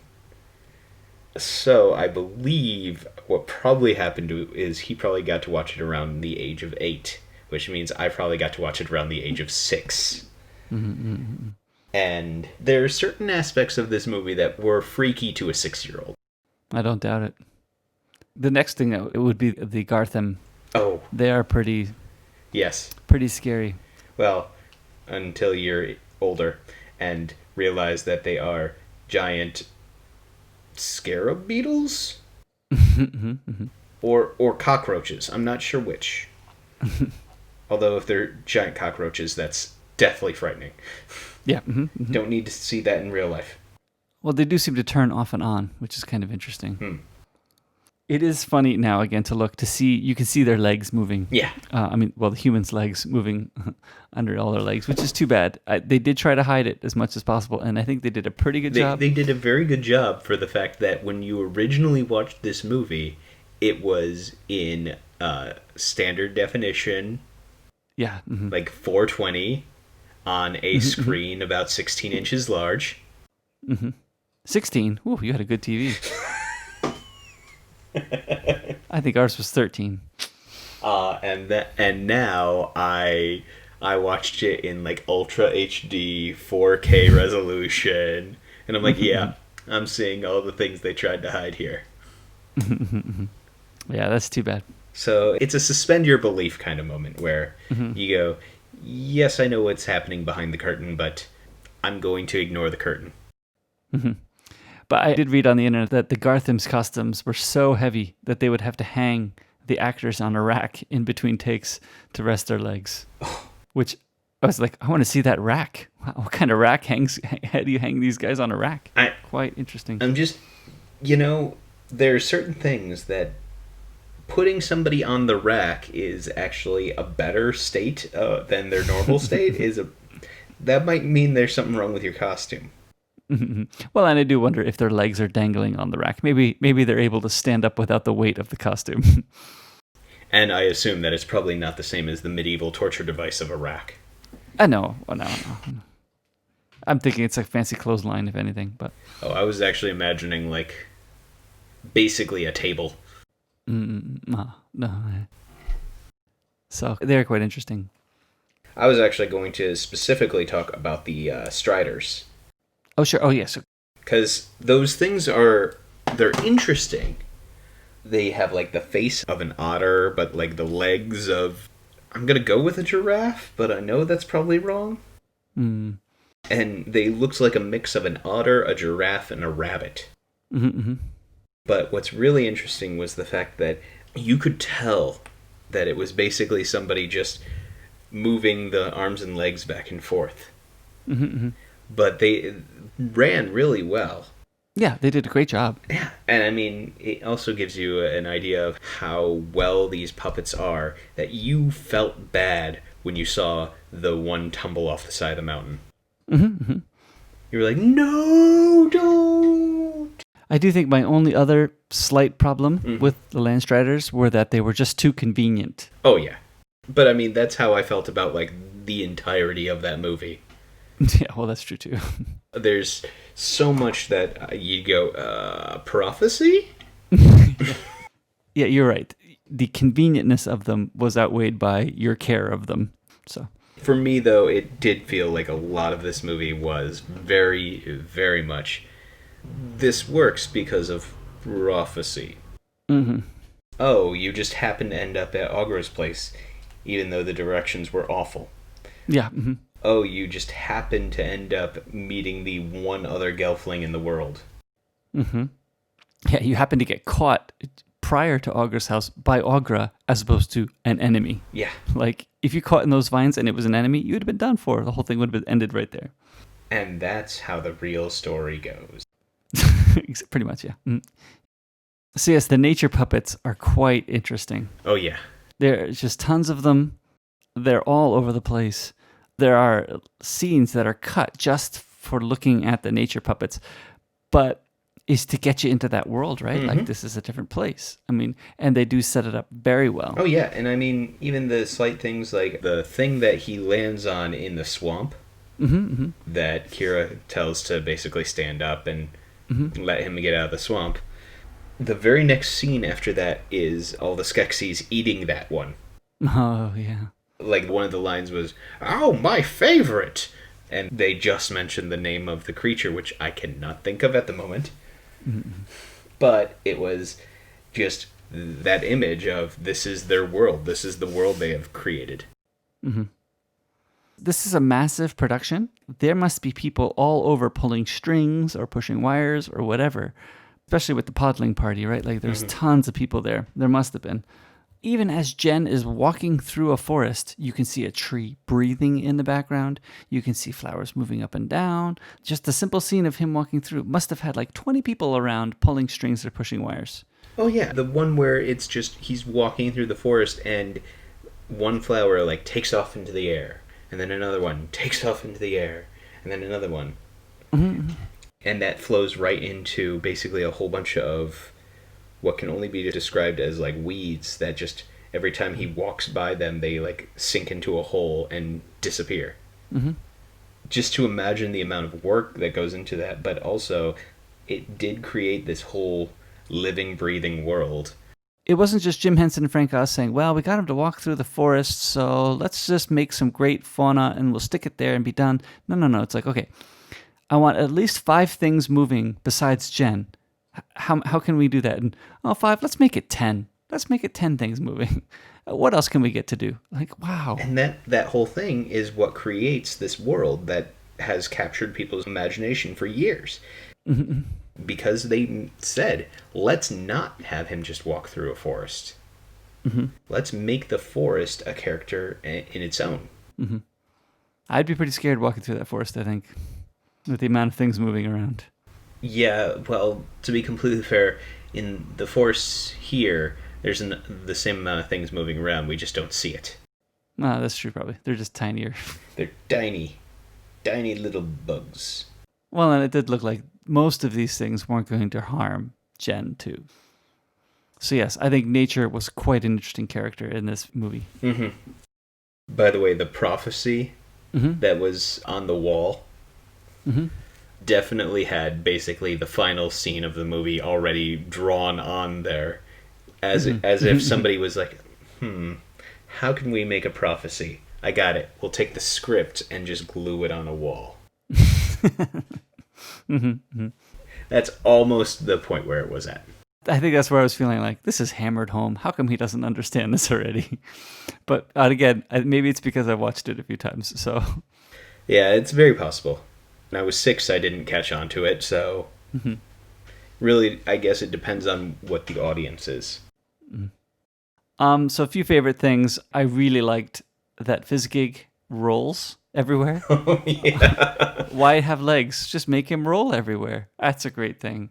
So I believe what probably happened is he probably got to watch it around the age of 8, which means I probably got to watch it around the age of 6. And there are certain aspects of this movie that were freaky to a 6-year-old. I don't doubt it. The next thing, it would be the Gartham. Oh. They are pretty scary. Well, until you're older and realize that they are giant scarab beetles? Or cockroaches. I'm not sure which. Although if they're giant cockroaches, that's deathly frightening. Yeah. Don't need to see that in real life. Well, they do seem to turn off and on, which is kind of interesting. It is funny now again to look to see. You can see their legs moving. Yeah. The humans' legs moving under all their legs, which is too bad. They did try to hide it as much as possible, and I think they did a pretty good job. They did a very good job for the fact that when you originally watched this movie, it was in standard definition. Yeah. Like 420 on a screen about 16 inches large. 16? Ooh, you had a good TV. I think ours was 13. And now I watched it in like Ultra HD 4K resolution, and I'm like, yeah, I'm seeing all the things they tried to hide here. Yeah, that's too bad. So it's a suspend your belief kind of moment where you go, yes, I know what's happening behind the curtain, but I'm going to ignore the curtain. But I did read on the internet that the Gartham's costumes were so heavy that they would have to hang the actors on a rack in between takes to rest their legs. Which I was like, I want to see that rack. What kind of rack hangs? How do you hang these guys on a rack? Quite interesting. I'm just, there are certain things that putting somebody on the rack is actually a better state than their normal state. That might mean there's something wrong with your costume. Well, and I do wonder if their legs are dangling on the rack. Maybe they're able to stand up without the weight of the costume. And I assume that it's probably not the same as the medieval torture device of a rack. I know. Well, no. I'm thinking it's a fancy clothesline, if anything. But I was actually imagining like basically a table. No. So they're quite interesting. I was actually going to specifically talk about the Striders. Oh, sure. Oh, yes. Because those things they're interesting. They have like the face of an otter, but like the legs of, I'm going to go with a giraffe, but I know that's probably wrong. And they looked like a mix of an otter, a giraffe, and a rabbit. But what's really interesting was the fact that you could tell that it was basically somebody just moving the arms and legs back and forth. But they ran really well. Yeah, they did a great job. Yeah, and I mean, it also gives you an idea of how well these puppets are, that you felt bad when you saw the one tumble off the side of the mountain. You were like, no, don't! I do think my only other slight problem with the Landstriders were that they were just too convenient. Oh, yeah. But I mean, that's how I felt about like the entirety of that movie. Yeah, well, that's true too. There's so much that you go, prophecy? Yeah, you're right. The convenientness of them was outweighed by your care of them. So for me, though, it did feel like a lot of this movie was very, very much, this works because of prophecy. Oh, you just happened to end up at Augure's place, even though the directions were awful. Yeah. Oh, you just happened to end up meeting the one other Gelfling in the world. Yeah, you happen to get caught prior to Augra's house by Augra as opposed to an enemy. Yeah. Like, if you caught in those vines and it was an enemy, you would have been done for. The whole thing would have been ended right there. And that's how the real story goes. Pretty much, yeah. So yes, the nature puppets are quite interesting. Oh, yeah. There's just tons of them. They're all over the place. There are scenes that are cut just for looking at the nature puppets, but is to get you into that world, right? Like, this is a different place. I mean, and they do set it up very well. Oh, yeah. And I mean, even the slight things like the thing that he lands on in the swamp that Kira tells to basically stand up and let him get out of the swamp. The very next scene after that is all the Skeksis eating that one. Oh, yeah. Like, one of the lines was, "Oh, my favorite!" And they just mentioned the name of the creature, which I cannot think of at the moment. But it was just that image of, this is their world. This is the world they have created. This is a massive production. There must be people all over pulling strings or pushing wires or whatever, especially with the podling party, right? Like, there's tons of people there. There must have been. Even as Jen is walking through a forest, you can see a tree breathing in the background. You can see flowers moving up and down. Just the simple scene of him walking through must have had like 20 people around pulling strings or pushing wires. Oh, yeah. The one where it's just, he's walking through the forest and one flower, like, takes off into the air. And then another one takes off into the air. And then another one. And that flows right into basically a whole bunch of what can only be described as like weeds that just every time he walks by them, they like sink into a hole and disappear. Just to imagine the amount of work that goes into that, but also it did create this whole living, breathing world. It wasn't just Jim Henson and Frank Oz saying, well, we got him to walk through the forest, so let's just make some great fauna and we'll stick it there and be done. No. It's like, okay, I want at least 5 things moving besides Jen. How can we do that? And 5, let's make it 10. Let's make it 10 things moving. What else can we get to do? Like, wow. And that whole thing is what creates this world that has captured people's imagination for years. Because they said, let's not have him just walk through a forest. Let's make the forest a character in its own. I'd be pretty scared walking through that forest, I think, with the amount of things moving around. Yeah, well, to be completely fair, in the forests here, there's the same amount of things moving around. We just don't see it. That's true, probably. They're just tinier. They're tiny little bugs. Well, and it did look like most of these things weren't going to harm Jen, too. So yes, I think nature was quite an interesting character in this movie. By the way, the prophecy that was on the wall definitely had basically the final scene of the movie already drawn on there, as if somebody was like, how can we make a prophecy? I got it. We'll take the script and just glue it on a wall. That's almost the point where it was at. I think that's where I was feeling like, this is hammered home. How come he doesn't understand this already? But again, maybe it's because I watched it a few times. So yeah, it's very possible. When I was 6, I didn't catch on to it, so really, I guess it depends on what the audience is. So a few favorite things. I really liked that Fizzgig rolls everywhere. Oh, yeah. Why have legs? Just make him roll everywhere. That's a great thing.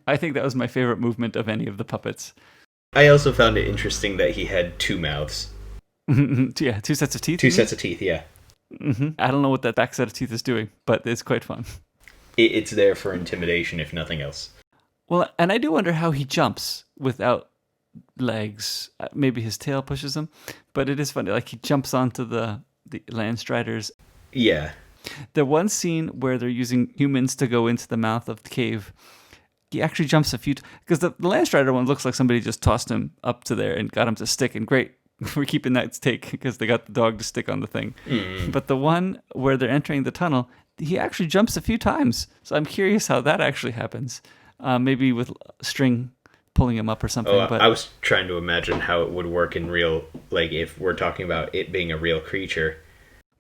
I think that was my favorite movement of any of the puppets. I also found it interesting that he had 2 mouths. Yeah, 2 sets of teeth. 2 sets of teeth, yeah. I don't know what that back set of teeth is doing, but it's quite fun. It's there for intimidation, if nothing else. Well, and I do wonder how he jumps without legs. Maybe his tail pushes him, but it is funny. Like, he jumps onto the Landstriders. Yeah. The one scene where they're using humans to go into the mouth of the cave, he actually jumps a few because the Landstrider one looks like somebody just tossed him up to there and got him to stick, and great. We're keeping that stake because they got the dog to stick on the thing. But the one where they're entering the tunnel, he actually jumps a few times. So I'm curious how that actually happens. Maybe with string pulling him up or something. But I was trying to imagine how it would work in real, like if we're talking about it being a real creature.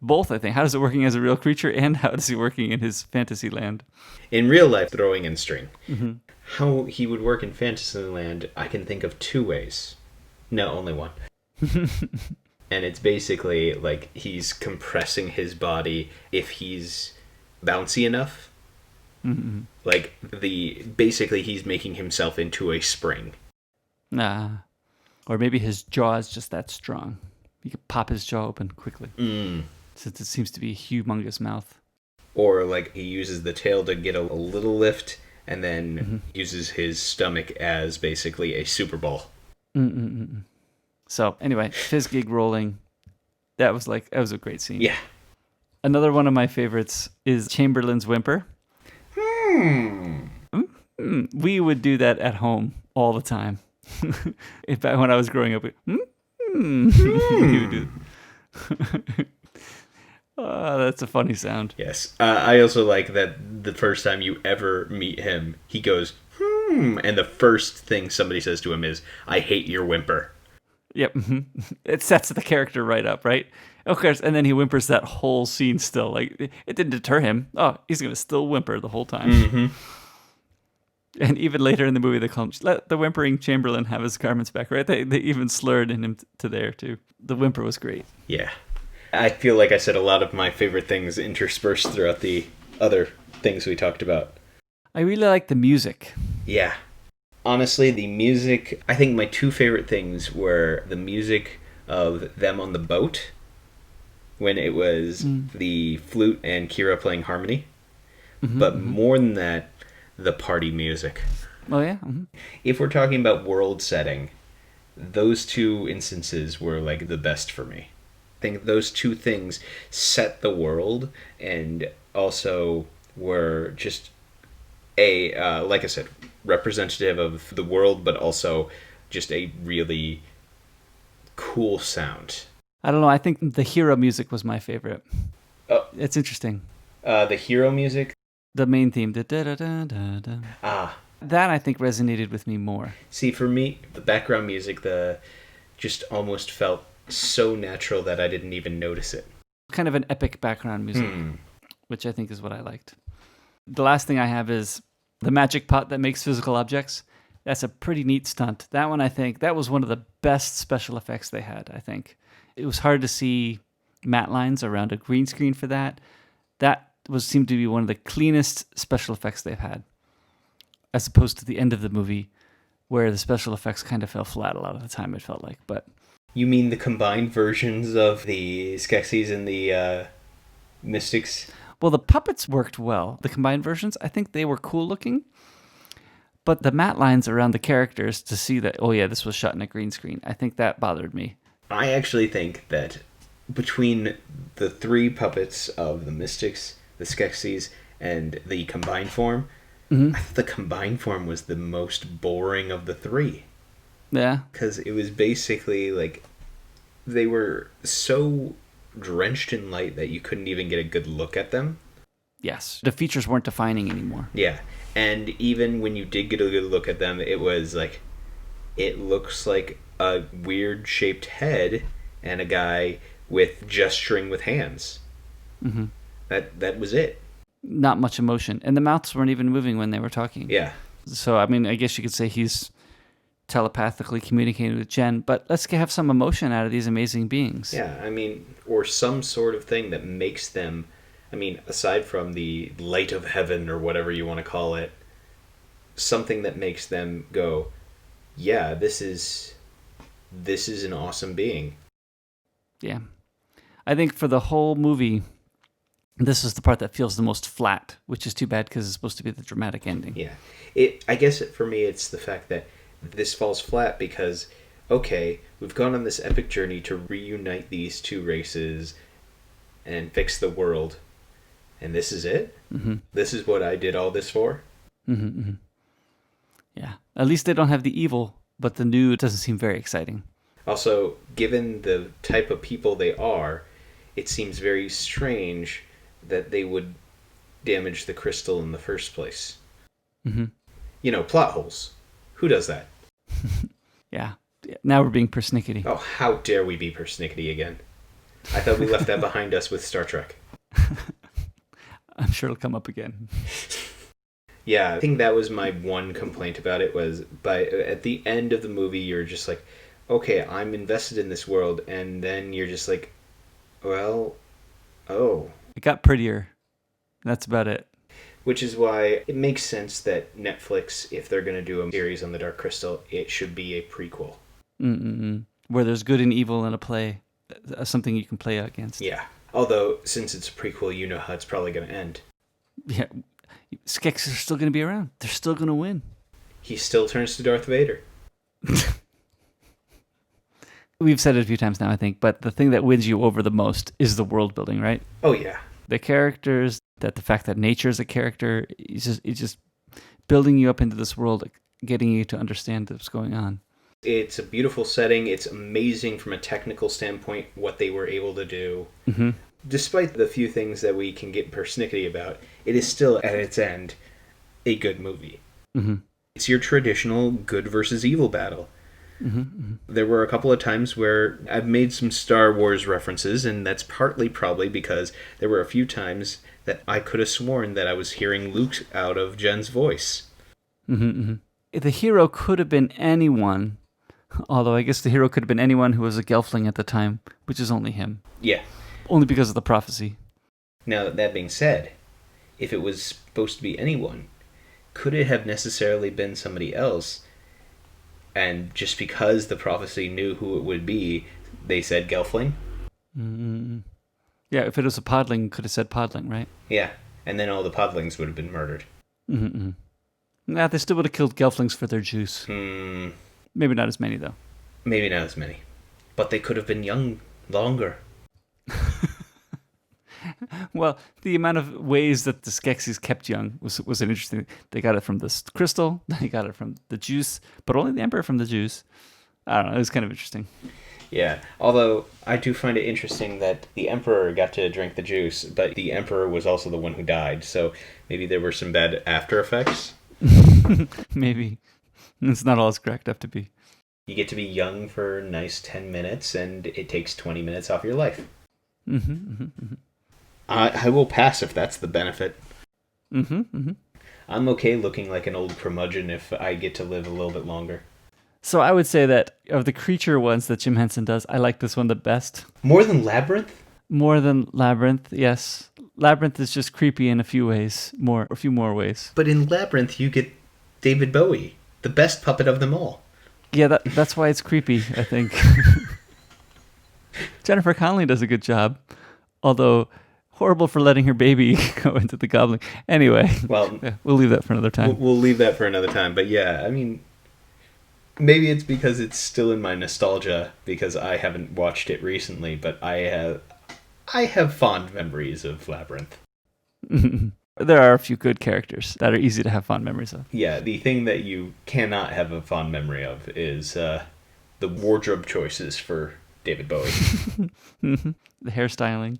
Both, I think. How is it working as a real creature, and how is he working in his fantasy land? In real life, throwing in string. Mm-hmm. How he would work in Fantasyland, I can think of two ways. No, only one. And it's basically like he's compressing his body if he's bouncy enough. Mm-hmm. Like basically he's making himself into a spring. Nah. Or maybe his jaw is just that strong. He could pop his jaw open quickly. Since it seems to be a humongous mouth. Or like he uses the tail to get a little lift and then uses his stomach as basically a Super Bowl. Mm-mm-mm. So anyway, fizz gig rolling. That was a great scene. Yeah. Another one of my favorites is Chamberlain's whimper. We would do that at home all the time. When I was growing up, he would do. Oh, that's a funny sound. Yes. I also like that the first time you ever meet him, he goes, and the first thing somebody says to him is, I hate your whimper. Yep. It sets the character right up, right? Of course, and then he whimpers that whole scene still. Like, it didn't deter him. Oh, he's going to still whimper the whole time. Mm-hmm. And even later in the movie, they call him, let the whimpering Chamberlain have his garments back, right? They even slurred in him to there, too. The whimper was great. Yeah. I feel like I said a lot of my favorite things interspersed throughout the other things we talked about. I really like the music. Yeah. Honestly, the music, I think my two favorite things were the music of them on the boat, when it was the flute and Kira playing harmony. But more than that, the party music. Oh, yeah? Mm-hmm. If we're talking about world setting, those two instances were like the best for me. I think those two things set the world and also were just like I said, representative of the world, but also just a really cool sound. I don't know. I think the hero music was my favorite. Oh. It's interesting. The hero music? The main theme. Da-da-da-da-da. That, I think, resonated with me more. See, for me, the background music, just almost felt so natural that I didn't even notice it. Kind of an epic background music, which I think is what I liked. The last thing I have is the magic pot that makes physical objects. That's a pretty neat stunt. That one, I think, that was one of the best special effects they had, I think. It was hard to see matte lines around a green screen for that. That seemed to be one of the cleanest special effects they've had, as opposed to the end of the movie, where the special effects kind of fell flat a lot of the time, it felt like. But you mean the combined versions of the Skeksis and the Mystics? Well, the puppets worked well. The combined versions, I think they were cool looking. But the matte lines around the characters to see that, oh yeah, this was shot in a green screen, I think that bothered me. I actually think that between the three puppets of the Mystics, the Skeksis, and the combined form, I thought the combined form was the most boring of the three. Yeah. Because it was basically like they were so drenched in light that you couldn't even get a good look at them. Yes. The features weren't defining anymore. Yeah. And even when you did get a good look at them, it was like, it looks like a weird shaped head and a guy with gesturing with hands. Mm-hmm. That was it. Not much emotion. And the mouths weren't even moving when they were talking. Yeah. So, I mean, I guess you could say he's telepathically communicating with Jen, but let's have some emotion out of these amazing beings. Yeah, I mean, or some sort of thing that makes them, I mean, aside from the light of heaven or whatever you want to call it, something that makes them go, yeah, this is an awesome being. Yeah. I think for the whole movie, this is the part that feels the most flat, which is too bad because it's supposed to be the dramatic ending. Yeah. I guess for me, it's the fact that this falls flat because, okay, we've gone on this epic journey to reunite these two races and fix the world. And this is it? Mm-hmm. This is what I did all this for? Mm-hmm, mm-hmm. Yeah. At least they don't have the evil, but the new doesn't seem very exciting. Also, given the type of people they are, it seems very strange that they would damage the crystal in the first place. Mm-hmm. You know, plot holes. Who does that? Yeah. Now we're being persnickety. Oh, how dare we be persnickety again? I thought we left that behind us with Star Trek. I'm sure it'll come up again. Yeah, I think that was my one complaint about it was at the end of the movie you're just like, okay, I'm invested in this world, and then you're just like, well, oh. It got prettier. That's about it. Which is why it makes sense that Netflix, if they're going to do a series on the Dark Crystal, it should be a prequel. Where there's good and evil in a play, something you can play against. Yeah. Although, since it's a prequel, you know how it's probably going to end. Yeah. Skeksis are still going to be around. They're still going to win. He still turns to Darth Vader. We've said it a few times now, I think, but the thing that wins you over the most is the world building, right? Oh, yeah. The characters, the fact that nature is a character, it's just building you up into this world, getting you to understand what's going on. It's a beautiful setting. It's amazing from a technical standpoint what they were able to do. Mm-hmm. Despite the few things that we can get persnickety about, it is still, at its end, a good movie. Mm-hmm. It's your traditional good versus evil battle. Mm-hmm. Mm-hmm. There were a couple of times where I've made some Star Wars references, and that's partly probably because there were a few times that I could have sworn that I was hearing Luke out of Jen's voice. Mm-hmm. Mm-hmm. The hero could have been anyone, although I guess the hero could have been anyone who was a Gelfling at the time, which is only him. Yeah. Only because of the prophecy. Now, that being said, if it was supposed to be anyone, could it have necessarily been somebody else? And just because the prophecy knew who it would be, they said Gelfling? Mm-hmm. Yeah, if it was a podling, could have said podling, right? Yeah, and then all the podlings would have been murdered. Mm-hmm. Nah, they still would have killed Gelflings for their juice. Maybe not as many, though. Maybe not as many. But they could have been young longer. Well, the amount of ways that the Skeksis kept young was an interesting. They got it from the crystal, they got it from the juice, but only the Emperor from the juice. I don't know. It was kind of interesting. Yeah, although I do find it interesting that the Emperor got to drink the juice, but the Emperor was also the one who died, so maybe there were some bad after effects. Maybe. It's not all it's cracked up to be. You get to be young for a nice 10 minutes, and it takes 20 minutes off your life. Mm-hmm, mm-hmm, mm-hmm. I will pass if that's the benefit. Mm-hmm, mm-hmm. I'm okay looking like an old curmudgeon if I get to live a little bit longer. So I would say that of the creature ones that Jim Henson does, I like this one the best. More than Labyrinth? More than Labyrinth, yes. Labyrinth is just creepy in a few ways, a few more ways. But in Labyrinth, you get David Bowie, the best puppet of them all. Yeah, that's why it's creepy, I think. Jennifer Connelly does a good job, although horrible for letting her baby go into the goblin. Anyway, well, yeah, we'll leave that for another time. We'll leave that for another time. But yeah, I mean, maybe it's because it's still in my nostalgia because I haven't watched it recently, but I have fond memories of Labyrinth. There are a few good characters that are easy to have fond memories of. Yeah, the thing that you cannot have a fond memory of is the wardrobe choices for David Bowie. The hairstyling.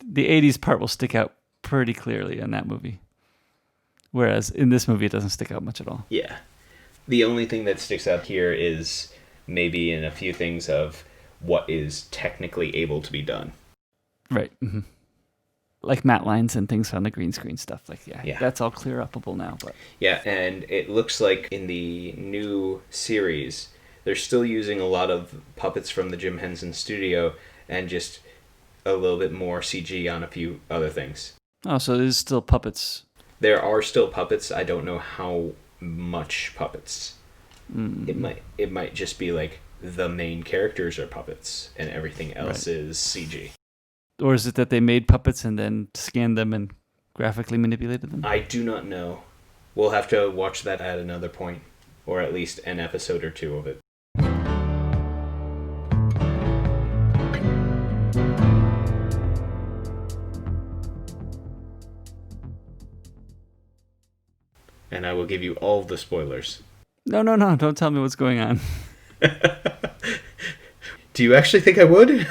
The 80s part will stick out pretty clearly in that movie. Whereas in this movie, it doesn't stick out much at all. Yeah. The only thing that sticks out here is maybe in a few things of what is technically able to be done. Right. Mm-hmm. Like matte lines and things on the green screen stuff. Like, yeah. That's all clear upable now. But yeah, and it looks like in the new series, they're still using a lot of puppets from the Jim Henson studio and just a little bit more CG on a few other things. Oh, so there's still puppets. There are still puppets. I don't know how much puppets. It might just be like the main characters are puppets and everything else is CG. Or is it that they made puppets and then scanned them and graphically manipulated them? I do not know. We'll have to watch that at another point, or at least an episode or two of it. And I will give you all the spoilers. No. Don't tell me what's going on. Do you actually think I would?